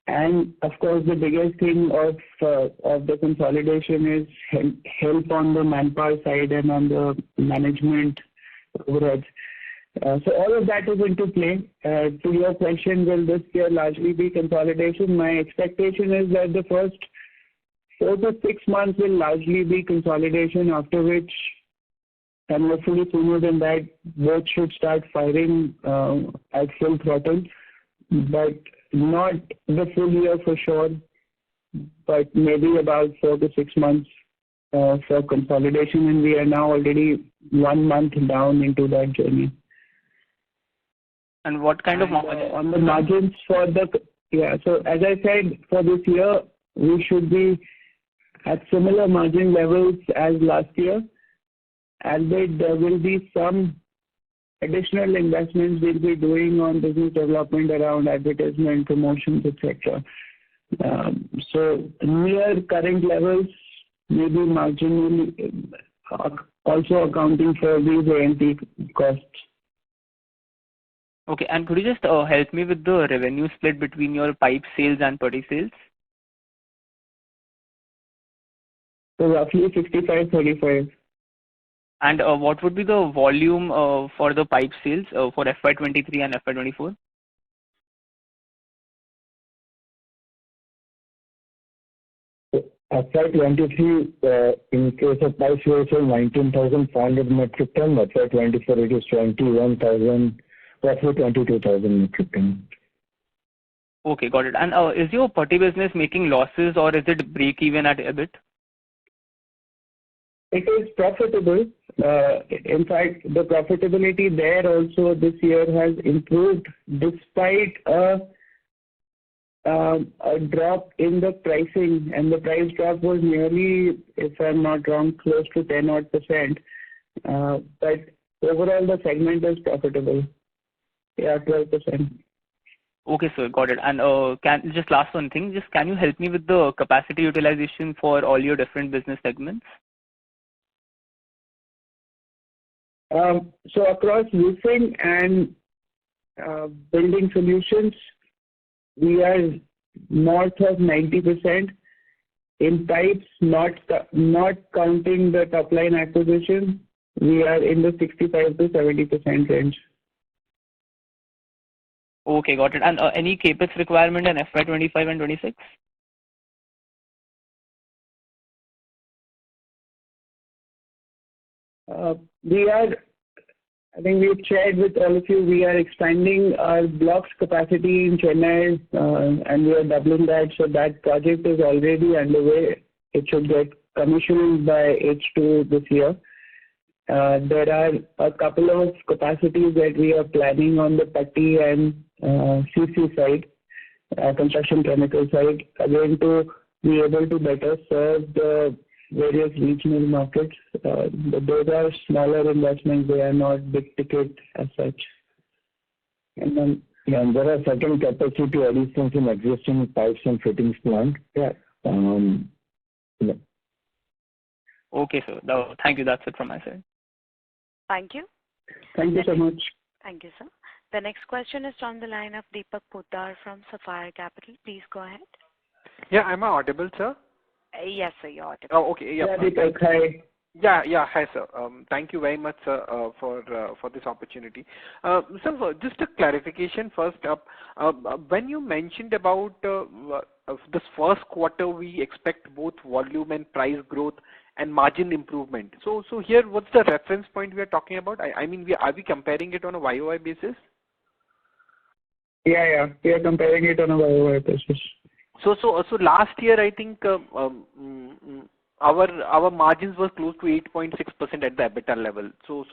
And of course, the biggest thing of the consolidation is help on the manpower side and on the management overheads. So all of that is into play. To your question, will this year largely be consolidation? My expectation is that the first 4 to 6 months will largely be consolidation, after which, and hopefully sooner than that, both should start firing at full throttle. But not the full year for sure, but maybe about 4 to 6 months for consolidation, and we are now already 1 month down into that journey. And what kind of margins? On the margins for so as I said, for this year, we should be at similar margin levels as last year, and there will be some additional investments we'll be doing on business development around advertisement, promotions, etc. So near current levels, maybe marginally, also accounting for these A&P costs. Okay, and could you just help me with the revenue split between your pipe sales and putty sales? So roughly 65-35. And what would be the volume for the pipe sales for FY23 and FY24? FY23, in case of pipe sales, 19,500 metric ton. FY24, it is 21,000, roughly 22,000 metric ton. Okay, got it. And is your putty business making losses or is it break even at EBIT? It is profitable. In fact, the profitability there also this year has improved despite a drop in the pricing, and the price drop was nearly, if I'm not wrong, close to 10%. But overall, the segment is profitable. Yeah, 12%. Okay, sir, got it. And just last one thing, just can you help me with the capacity utilization for all your different business segments? So across roofing and building solutions, we are north of 90%. In pipes, not counting the top line acquisition, we are in the 65 to 70% range. Okay, got it. And any capex requirement in FY25 and 26? I think we've shared with all of you, we are expanding our blocks capacity in Chennai, and we are doubling that. So that project is already underway. It should get commissioned by H2 this year. There are a couple of capacities that we are planning on the putty and CC side, construction chemical side, again to be able to better serve the various regional markets. But those are smaller investments. They are not big ticket as such. And then and there are certain capacity additions in existing pipes and fittings plant. Yeah. Yeah. Okay, sir. Thank you. That's it from my side. Thank you. Thank you so much. Thank you, sir. The next question is on the line of Deepak Poddar from Sapphire Capital. Please go ahead. Yeah, am I audible, sir? Yes, sir, you're audible. Oh, okay. Yeah, Deepak, hi. Yeah, hi, sir. Thank you very much, sir, for this opportunity. Sir, just a clarification first up. When you mentioned about this first quarter, we expect both volume and price growth and margin improvement. So here, what's the reference point we are talking about? I mean, are we comparing it on a YOY basis? Yeah, we are comparing it on a YOY basis. So last year, I think our margins were close to 8.6% at the EBITDA level. So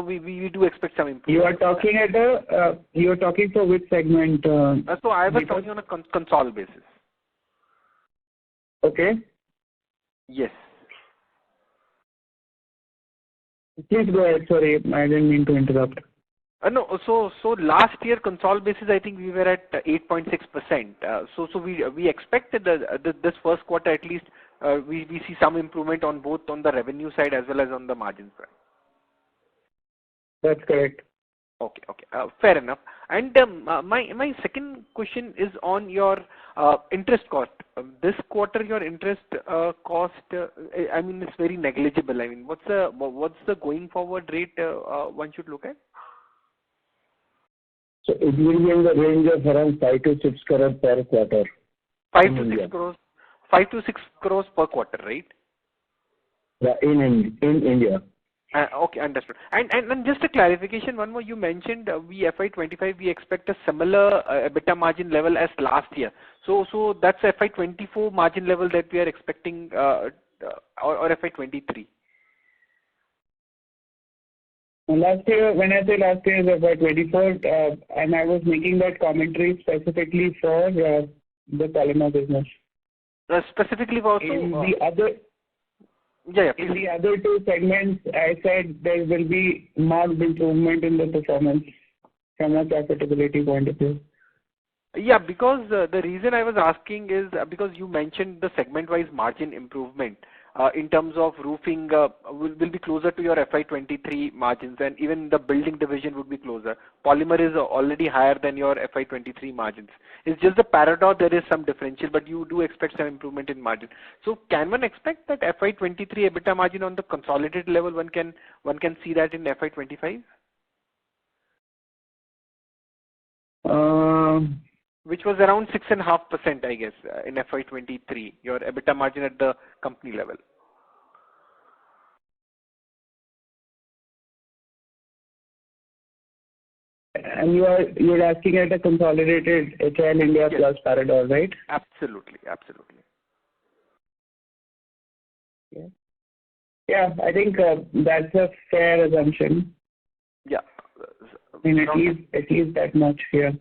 we do expect some improvement. You are talking for which segment? So I was talking on a console basis. Okay. Yes. Please go ahead. Sorry, I didn't mean to interrupt. No, so last year console basis, I think we were at 8.6%. So we expected this first quarter at least we see some improvement on both on the revenue side as well as on the margin side. That's correct. Okay. Fair enough. And my second question is on your interest cost. This quarter, your interest cost, I mean, it's very negligible. I mean, what's the going forward rate one should look at? So it will be in the range of around 5 to 6 crore per quarter. 5 to 6 crores per quarter, right? Yeah, in India. Okay, understood. And just a clarification, one more. You mentioned FY25 we expect a similar EBITDA margin level as last year. So that's FY24 margin level that we are expecting, or FY23. Last year, when I say last year is FY24, and I was making that commentary specifically for the polymer business. Specifically for in the other. Yeah. In the other two segments, I said there will be marked improvement in the performance from a profitability point of view. Yeah, because the reason I was asking is because you mentioned the segment-wise margin improvement in terms of roofing will be closer to your FY23 margins, and even the building division would be closer. Polymer is already higher than your FY23 margins. It's just the Parador there is some differential, but you do expect some improvement in margin. So can one expect that FY23 EBITDA margin on the consolidated level one can see that in FY25? Which was around 6.5%, I guess, in FY23, your EBITDA margin at the company level. And you're asking at a consolidated HIL India Yes. plus Parador, right? Absolutely, absolutely. Yeah, I think that's a fair assumption. Yeah. I mean, at least that much here.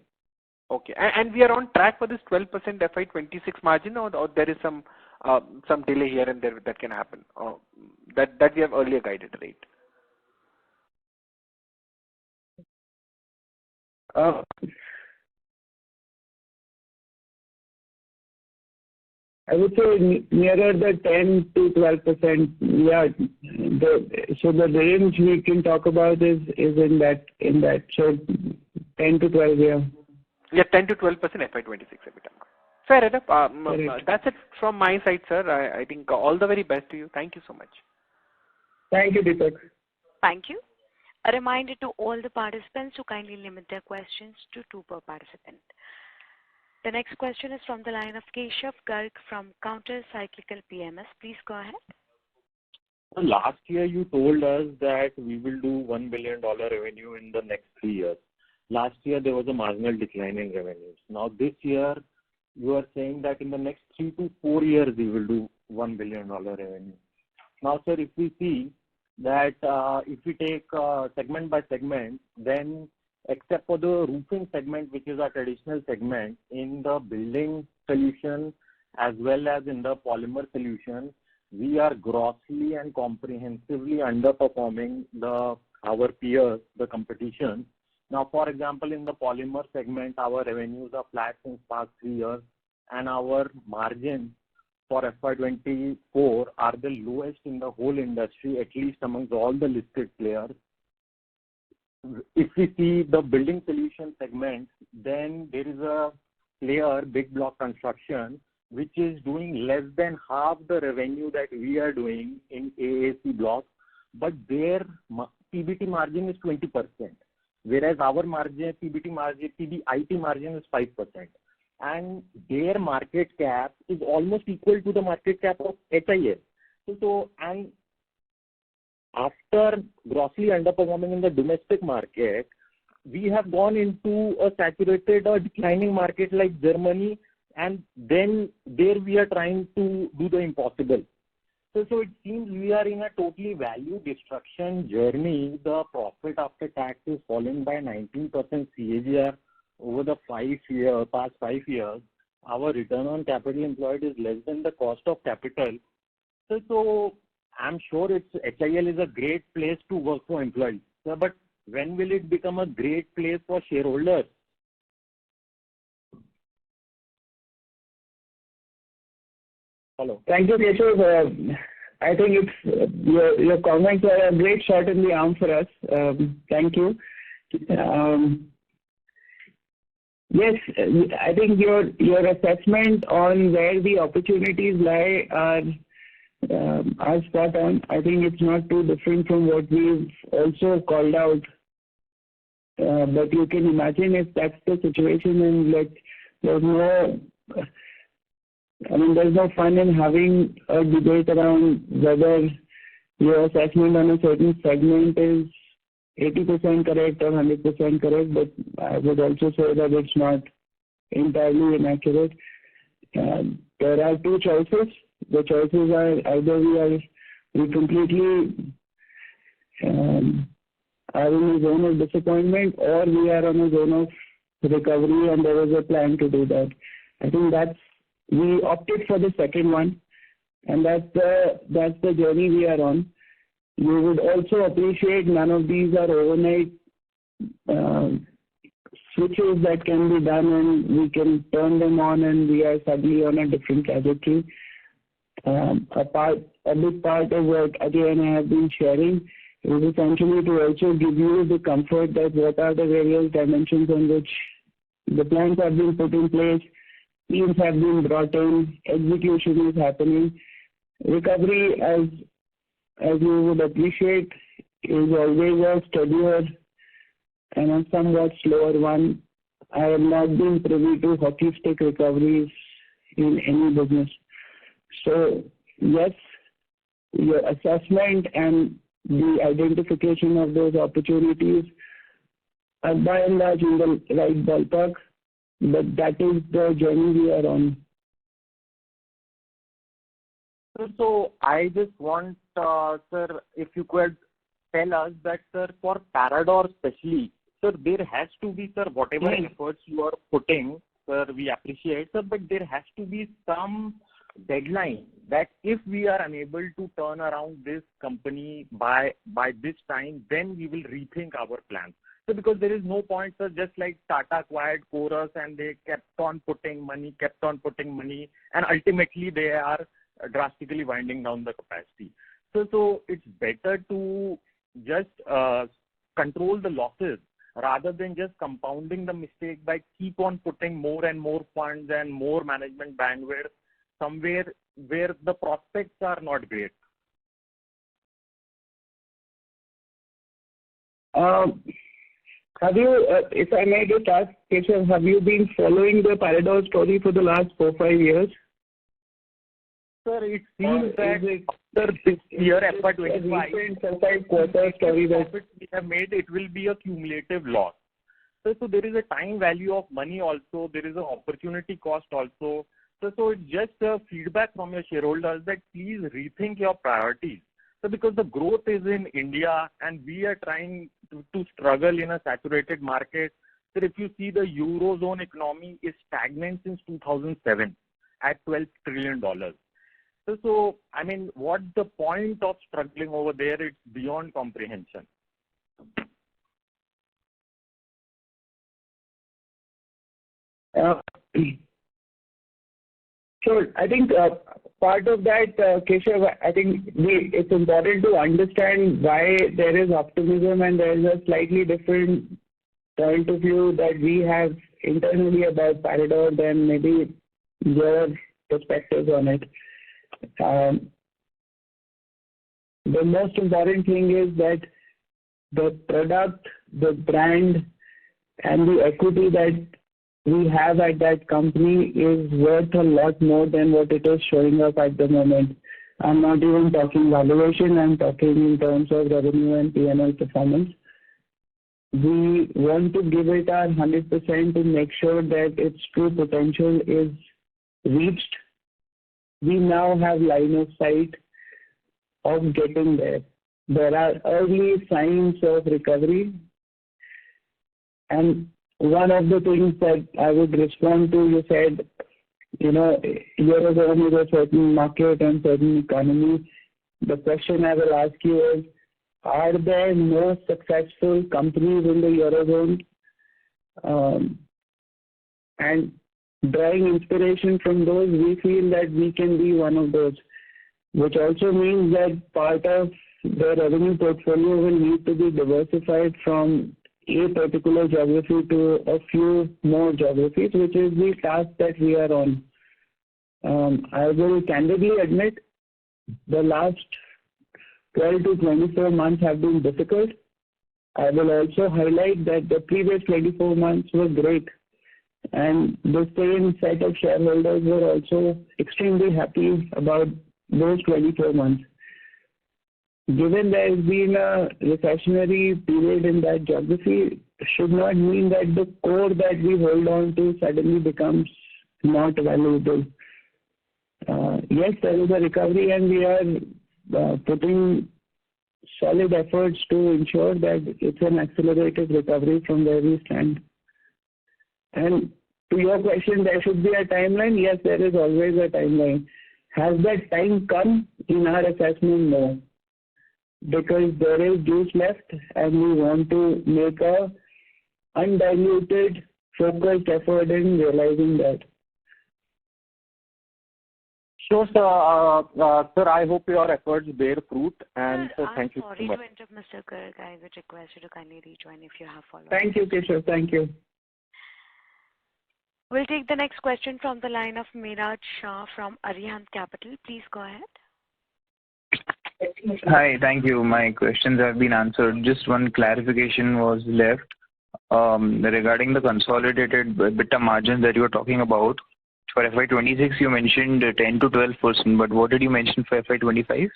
Okay, and we are on track for this 12% FY26 margin, or there is some delay here and there that can happen, that we have earlier guided, right? I would say nearer the 10 to 12%. Yeah, so the range we can talk about is in that. So 10 to 12, yeah. Yeah, 10 to 12% FY26 EBITDA. Fair enough. That's it from my side, sir. I think all the very best to you. Thank you so much. Thank you, Deepak. Thank you. A reminder to all the participants to kindly limit their questions to 2 per participant. The next question is from the line of Keshav Garg from Counter Cyclical PMS. Please go ahead. Last year you told us that we will do $1 billion revenue in the next 3 years. Last year there was a marginal decline in revenues. Now this year you are saying that in the next 3 to 4 years we will do $1 billion revenue. Now sir, if we see that if we take segment by segment, then except for the roofing segment, which is our traditional segment, in the building solution as well as in the polymer solution, we are grossly and comprehensively underperforming our peers, the competition. Now, for example, in the polymer segment, our revenues are flat since past 3 years, and our margins for FY24 are the lowest in the whole industry, at least amongst all the listed players. If we see the building solution segment, then there is a player, Big Block Construction, which is doing less than half the revenue that we are doing in AAC blocks, but their PBT margin is 20%, whereas our margin, PBIT margin is 5%. And their market cap is almost equal to the market cap of HIL. And after grossly underperforming in the domestic market, we have gone into a saturated or declining market like Germany, and then there we are trying to do the impossible. So it seems we are in a totally value destruction journey. The profit after tax is falling by 19% CAGR over the past 5 years. Our return on capital employed is less than the cost of capital. So I'm sure HIL is a great place to work for employees, but when will it become a great place for shareholders? Hello. Thank you, Keshav. I think your comments are a great shot in the arm for us. Thank you. Yes, I think your assessment on where the opportunities lie are spot on. I think it's not too different from what we've also called out. But you can imagine if that's the situation, and there's no fun in having a debate around whether your assessment on a certain segment is 80% correct or 100% correct, but I would also say that it's not entirely inaccurate. There are 2 choices. The choices are either we completely are in a zone of disappointment, or we are on a zone of recovery and there is a plan to do that. I think we opted for the second one, and that's the journey we are on. You would also appreciate none of these are overnight switches that can be done, and we can turn them on, and we are suddenly on a different trajectory. A big part of what Ajay and I have been sharing is essentially to also give you the comfort that what are the various dimensions on which the plans have been put in place, teams have been brought in, execution is happening. Recovery, as you would appreciate, is always a steadier and a somewhat slower one. I have not been privy to hockey stick recoveries in any business. So yes, your assessment and the identification of those opportunities are by and large in the right ballpark, but that is the journey we are on. So I just want, sir, if you could tell us that, sir, for Parador especially, sir, there has to be, sir, whatever efforts you are putting, sir, we appreciate, sir, but there has to be some deadline that if we are unable to turn around this company by this time, then we will rethink our plans. So because there is no point, sir, just like Tata acquired Chorus and they kept on putting money, and ultimately they are drastically winding down the capacity. So it's better to just control the losses rather than just compounding the mistake by keep on putting more and more funds and more management bandwidth somewhere where the prospects are not great. Have you, if I may just ask, Keshav, have you been following the Parador story for the last 4-5 years? Sir, it seems that after this year, FY2023 quarter story that we have made, it will be a cumulative loss. So there is a time value of money also, there is an opportunity cost also. So it's just a feedback from your shareholders that please rethink your priorities. So because the growth is in India and we are trying to struggle in a saturated market. So if you see the Eurozone economy is stagnant since 2007 at $12 trillion. So I mean, what's the point of struggling over there? It's beyond comprehension. Sure. I think part of that, Keshav, I think it's important to understand why there is optimism and there is a slightly different point of view that we have internally about Parador than maybe your perspectives on it. The most important thing is that the product, the brand, and the equity that we have at that company is worth a lot more than what it is showing up at the moment. I'm not even talking valuation, I'm talking in terms of revenue and P&L performance. We want to give it our 100% to make sure that its true potential is reached. We now have line of sight of getting there. There are early signs of recovery, and one of the things that I would respond to, you said, Eurozone is a certain market and certain economy. The question I will ask you is, are there no successful companies in the Eurozone? And drawing inspiration from those, we feel that we can be one of those, which also means that part of the revenue portfolio will need to be diversified from a particular geography to a few more geographies, which is the task that we are on. I will candidly admit the last 12 to 24 months have been difficult. I will also highlight that the previous 24 months were great, and the same set of shareholders were also extremely happy about those 24 months. Given there has been a recessionary period in that geography, should not mean that the core that we hold on to suddenly becomes not valuable. Yes, there is a recovery, and we are putting solid efforts to ensure that it's an accelerated recovery from where we stand. And to your question, there should be a timeline. Yes, there is always a timeline. Has that time come? In our assessment, no. Because there is juice left, and we want to make a undiluted, focused effort in realizing that. Sure, sir. Sir, I hope your efforts bear fruit, and Sir, thank you I'm so sorry much. to interrupt, Mr. Garg. I would request you to kindly rejoin if you have follow-up. Thank you, Keshav. Thank you. We'll take the next question from the line of Miraj Shah from Arihant Capital. Please go ahead. Hi, thank you. My questions have been answered. Just one clarification was left regarding the consolidated EBITDA margins that you were talking about. For FY26, you mentioned 10 to 12%, but what did you mention for FY25?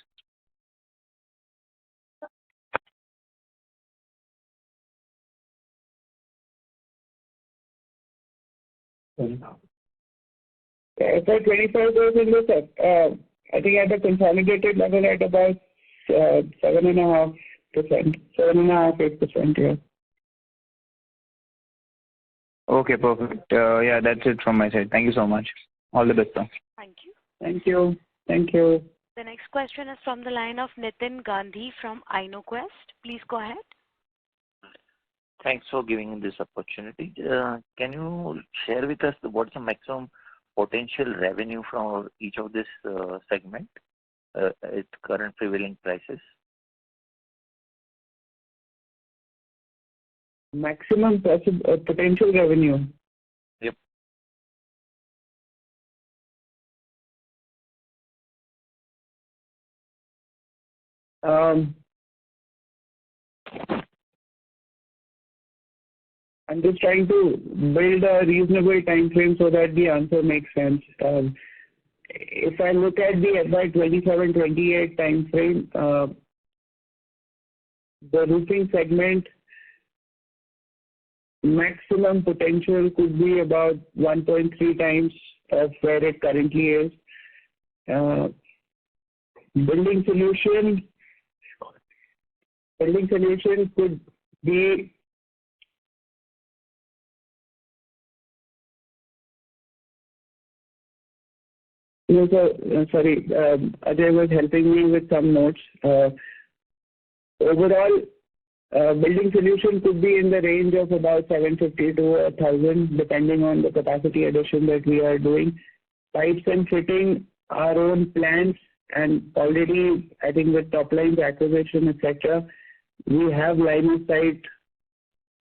FY25 goes in the I think at the consolidated level at about 7.5%, 7.5-8%, yeah. Okay, perfect. Yeah, that's it from my side. Thank you so much. All the best, sir. Thank you. Thank you. Thank you. The next question is from the line of Nitin Gandhi from InnoQuest. Please go ahead. Thanks for giving this opportunity. Can you share with us what's the maximum potential revenue from each of this segment at current prevailing prices? Maximum potential revenue. Yep. I'm just trying to build a reasonable time frame so that the answer makes sense. If I look at the FY27-28 time frame, the roofing segment maximum potential could be about 1.3 times of where it currently is. Building solution could be sorry, Ajay was helping me with some notes. Overall, building solution could be in the range of about 750 to 1,000, depending on the capacity addition that we are doing. Pipes and fitting, our own plans, and already, I think with top lines acquisition, etc., we have line of sight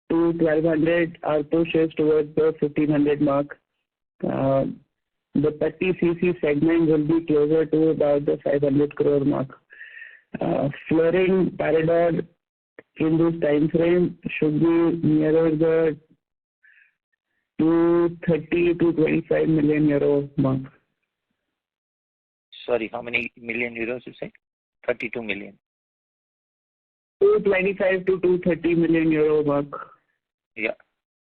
to 1,200. Our push is towards the 1,500 mark. The 30cc segment will be closer to about the 500 crore mark. Flooring, Parador, in this time frame should be nearer the 230 to 25 million euro mark. Sorry, how many million euros you said? 32 million. 225 to 230 million euro mark. Yeah.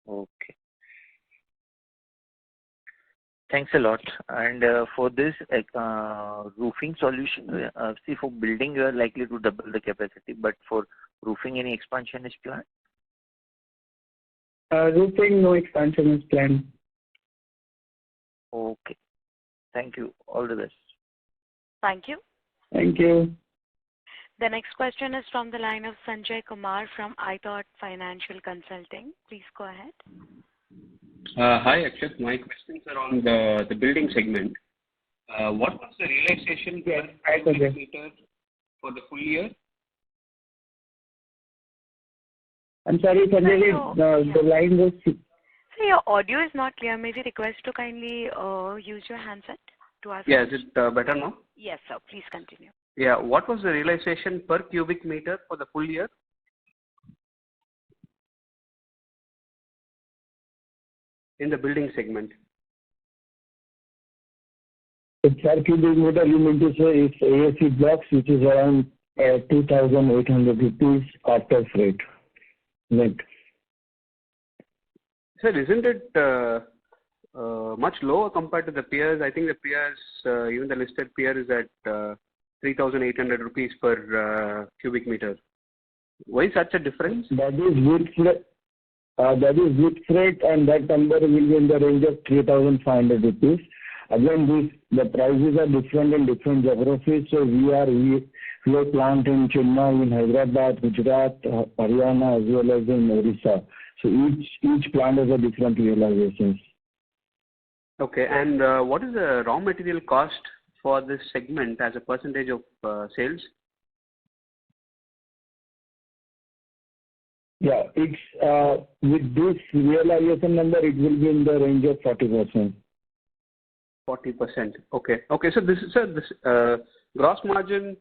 Okay. Thanks a lot. And for this roofing solution, see, for building, you are likely to double the capacity, but for roofing, any expansion is planned? Roofing, no expansion is planned. Okay. Thank you. All the best. Thank you. Thank you. The next question is from the line of Sanjay Kumar from iThought Financial Consulting. Please go ahead. Hi, Akshat. My questions are on the building segment. What was the realization per cubic meter for the full year? I'm sorry, Sanjay, the line was... So your audio is not clear. May we request to kindly use your handset to ask? Yeah, is it better now? Yes, sir. Please continue. Yeah, what was the realization per cubic meter for the full year? In the building segment. Per cubic meter, you mean to say it's AAC blocks, which is around 2,800 rupees after freight. Net. Sir, isn't it much lower compared to the peers? I think the peers, even the listed peer is at 3,800 rupees per cubic meter. Why such a difference? That is with freight. That is with freight, and that number will be in the range of 3,500 rupees. Again, the prices are different in different geographies. So we have plant in Chennai, in Hyderabad, Gujarat, Haryana, as well as in Orissa. So each plant has a different realizations. Okay. And what is the raw material cost for this segment as a percentage of sales? Yeah, it's with this realization number, it will be in the range of 40%. 40%. Okay. Okay. So this gross margin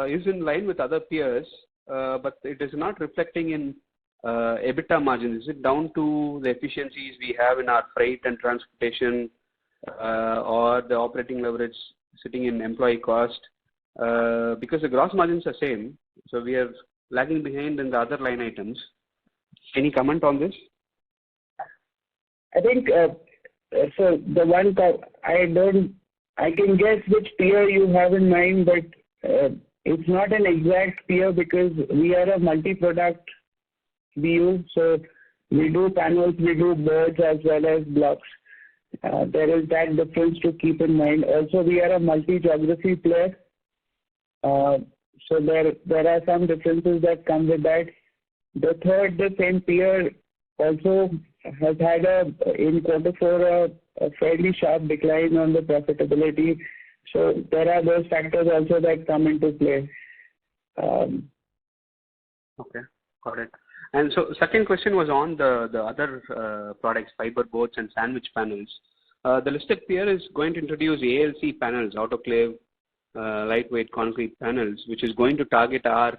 is in line with other peers, but it is not reflecting in EBITDA margin. Is it down to the efficiencies we have in our freight and transportation, or the operating leverage sitting in employee cost? Because the gross margins are same, so we are lagging behind in the other line items. Any comment on this? I think so. The one I can guess which peer you have in mind, but it's not an exact peer because we are a multi-product BU. So we do panels, we do boards as well as blocks. There is that difference to keep in mind. Also, we are a multi-geography player. So there are some differences that come with that. The third, the same peer also has had in Q4 a fairly sharp decline on the profitability. So there are those factors also that come into play. Okay, got it. And so second question was on the other products, fiber boards and sandwich panels. The listed peer is going to introduce ALC panels, autoclave, lightweight concrete panels, which is going to target our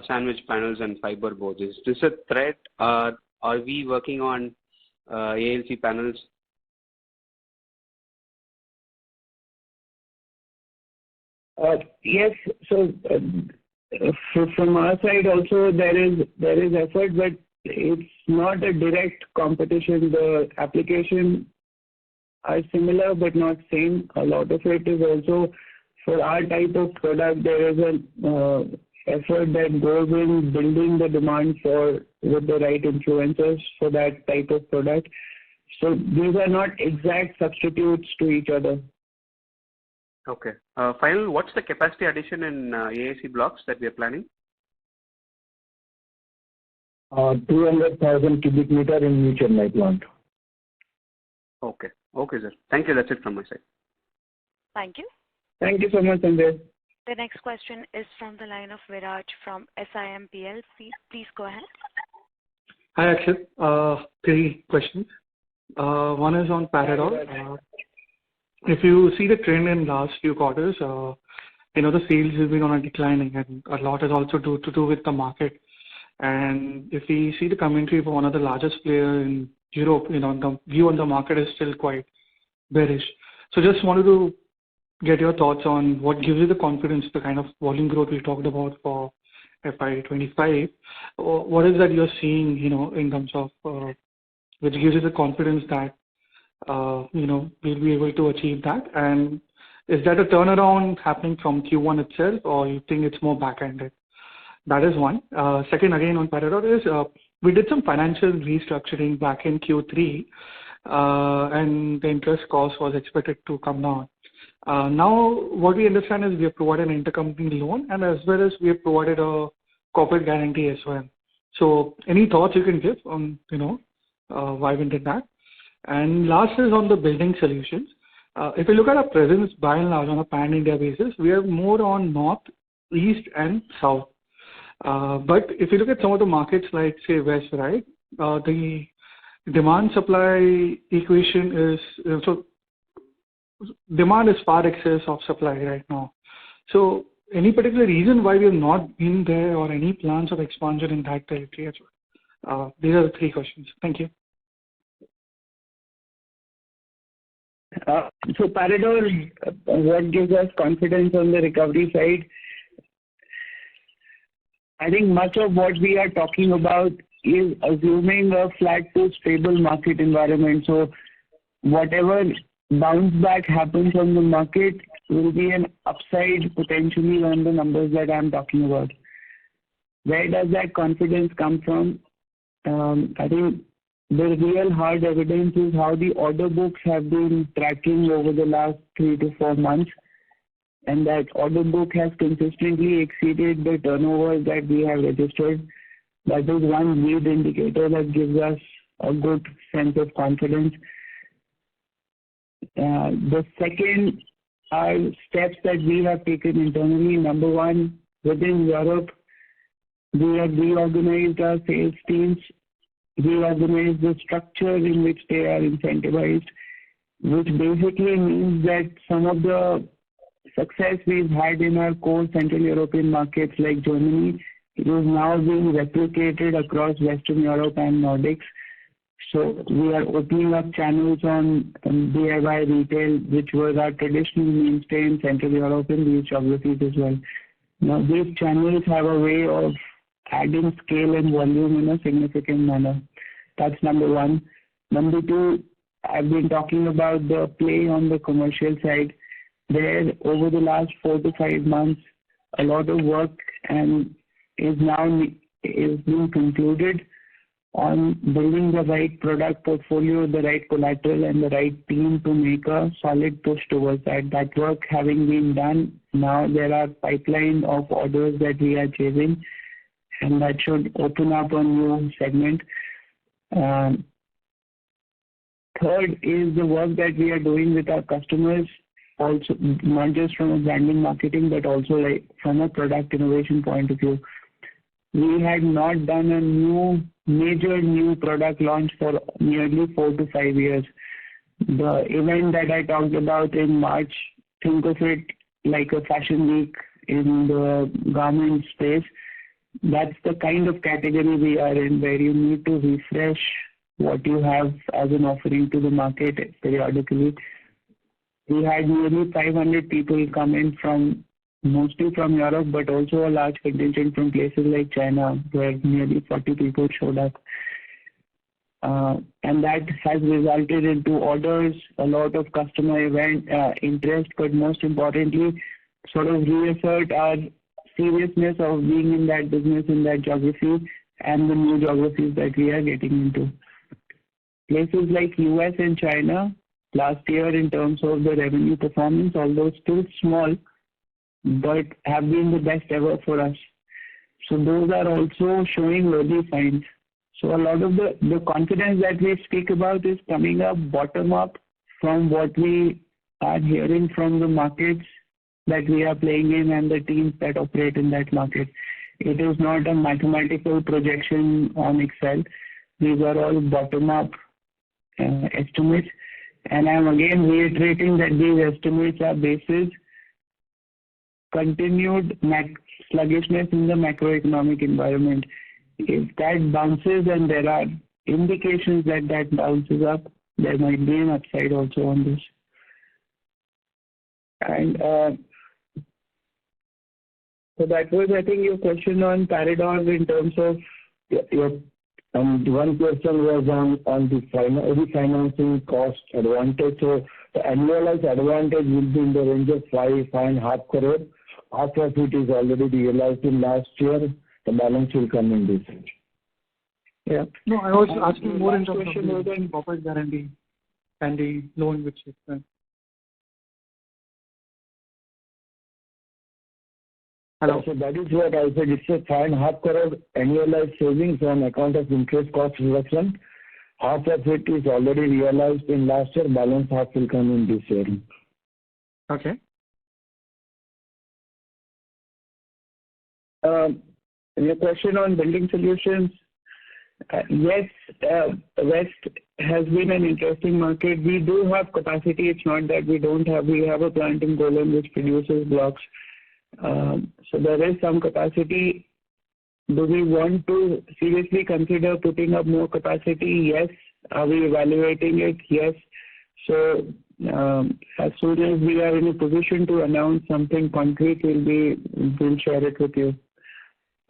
sandwich panels and fiber boards. Is this a threat? Are we working on ALC panels? Yes. So from our side also there is effort, but it's not a direct competition. The application are similar but not same. A lot of it is also for our type of product. There is an effort that goes in building the demand with the right influencers for that type of product. So these are not exact substitutes to each other. Okay. Final, what's the capacity addition in AAC blocks that we are planning? 200,000 cubic meter in new Chennai plant. Okay. Okay, sir. Thank you. That's it from my side. Thank you. Thank you so much, Sanjay. The next question is from the line of Viraj from SIMPL. Please go ahead. Hi, Akshat. 3 questions. One is on Parador. If you see the trend in last few quarters, the sales have been on a declining, and a lot is also to do with the market. And if we see the commentary for one of the largest player in Europe, the view on the market is still quite bearish. So just wanted to get your thoughts on what gives you the confidence, the kind of volume growth we talked about for FY25. What is that you're seeing, in terms of which gives you the confidence that we'll be able to achieve that? And is that a turnaround happening from Q1 itself, or you think it's more back-ended? That is one. Second, again on Parador, is we did some financial restructuring back in Q3, and the interest cost was expected to come down. Now, what we understand is we have provided an intercompany loan, and as well as we have provided a corporate guarantee as well. So any thoughts you can give on, why we did that? And last is on the building solutions. If you look at our presence by and large on a pan-India basis, we are more on north, east, and south. But if you look at some of the markets like, say, west, right, the demand-supply equation is, so demand is far excess of supply right now. So any particular reason why we have not been there, or any plans of expansion in that territory as well? These are the 3 questions. Thank you. So Parador, what gives us confidence on the recovery side? I think much of what we are talking about is assuming a flat to stable market environment. So whatever bounce back happens on the market will be an upside potentially on the numbers that I'm talking about. Where does that confidence come from? I think the real hard evidence is how the order books have been tracking over the last 3 to 4 months, and that order book has consistently exceeded the turnover that we have registered. That is one lead indicator that gives us a good sense of confidence. The second are steps that we have taken internally. Number one, within Europe, we have reorganized our sales teams, reorganized the structure in which they are incentivized, which basically means that some of the success we've had in our core Central European markets like Germany is now being replicated across Western Europe and Nordics. So we are opening up channels on DIY retail, which was our traditional mainstay in Central Europe in these geographies as well. Now these channels have a way of adding scale and volume in a significant manner. That's number one. Number two, I've been talking about the play on the commercial side. There, over the last 4 to 5 months, a lot of work and is being concluded on building the right product portfolio, the right collateral, and the right team to make a solid push towards that. That work having been done, now there are pipeline of orders that we are chasing, and that should open up a new segment. Third is the work that we are doing with our customers, also not just from a branding marketing, but also like from a product innovation point of view. We had not done a major new product launch for nearly 4 to 5 years. The event that I talked about in March, think of it like a fashion week in the garment space. That's the kind of category we are in, where you need to refresh what you have as an offering to the market periodically. We had nearly 500 people come in mostly from Europe, but also a large contingent from places like China, where nearly 40 people showed up. And that has resulted into orders, a lot of customer interest, but most importantly, sort of reassert our seriousness of being in that business, in that geography, and the new geographies that we are getting into. Places like US and China, last year in terms of the revenue performance, although still small, but have been the best ever for us. So those are also showing early signs. So a lot of the confidence that we speak about is coming up bottom up from what we are hearing from the markets that we are playing in and the teams that operate in that market. It is not a mathematical projection on Excel. These are all bottom up estimates. And I'm again reiterating that these estimates are basis continued sluggishness in the macroeconomic environment. If that bounces and there are indications that that bounces up, there might be an upside also on this. And so that was, I think, your question on Paradox in terms of your one question was on the refinancing cost advantage. So the annualized advantage will be in the range of 5.5 crore. Half of it is already realized in last year. The balance will come in this year. Yeah. No, I was asking more in terms of the corporate guarantee and the loan which is done. Hello. So that is what I said. It's a 5.5 crore annualized savings on account of interest cost reduction. Half of it is already realized in last year. Balance half will come in this year. Okay. Your question on building solutions, yes, West has been an interesting market. We do have capacity. It's not that we don't have. We have a plant in Golan which produces blocks. So there is some capacity. Do we want to seriously consider putting up more capacity? Yes. Are we evaluating it? Yes. So as soon as we are in a position to announce something concrete, we'll share it with you.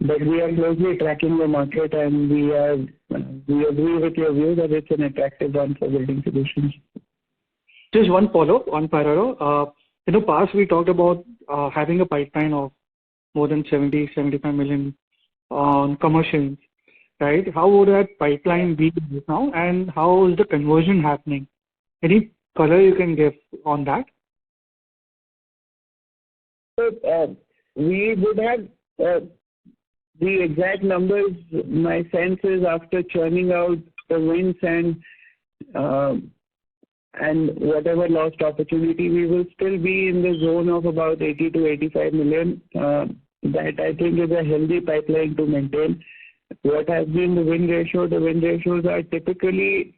But we are closely tracking the market, and we agree with your view that it's an attractive one for building solutions. Just one follow-up on Parado. In the past, we talked about having a pipeline of more than 75 million on commercials, right? How would that pipeline be now, and how is the conversion happening? Any color you can give on that? So we would have The exact numbers, my sense is after churning out the wins and whatever lost opportunity, we will still be in the zone of about 80 to 85 million. That I think is a healthy pipeline to maintain. What has been the win ratio? The win ratios are typically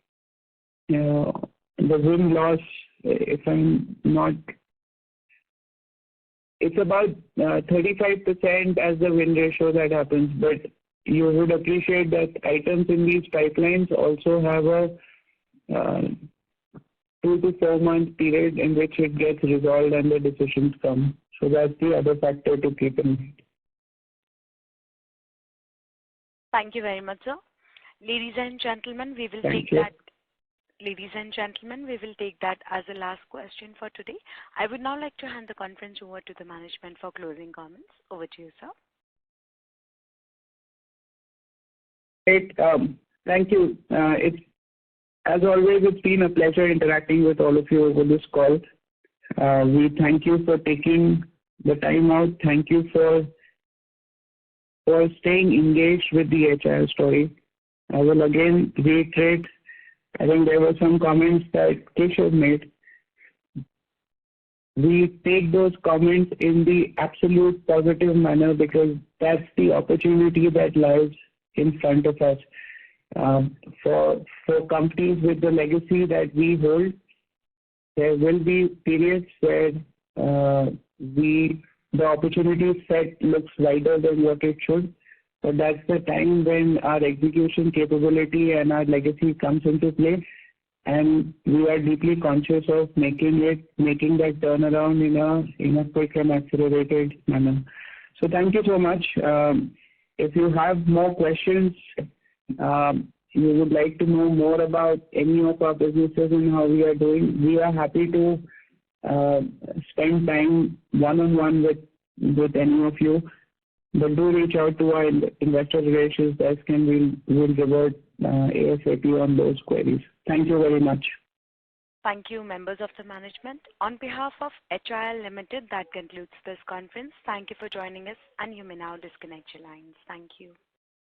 the win-loss, if I'm not, it's about 35% as the win ratio that happens, but you would appreciate that items in these pipelines also have a 2 to 4 month period in which it gets resolved and the decisions come. So that's the other factor to keep in mind. Thank you very much, sir. Ladies and gentlemen, we will take that. Ladies and gentlemen, we will take that as the last question for today. I would now like to hand the conference over to the management for closing comments. Over to you, sir. Great. Thank you. As always, it's been a pleasure interacting with all of you over this call. We thank you for taking the time out. Thank you for staying engaged with the HIL story. I will again reiterate, I think there were some comments that Keshav made. We take those comments in the absolute positive manner because that's the opportunity that lies in front of us. For companies with the legacy that we hold, there will be periods where the opportunity set looks wider than what it should, but that's the time when our execution capability and our legacy comes into play, and we are deeply conscious of making that turnaround in a quick and accelerated manner. So thank you so much. If you have more questions, you would like to know more about any of our businesses and how we are doing, we are happy to spend time one-on-one with any of you. But do reach out to our investor relations desk and we'll revert ASAP on those queries. Thank you very much. Thank you, members of the management. On behalf of HIL Limited, that concludes this conference. Thank you for joining us, and you may now disconnect your lines. Thank you.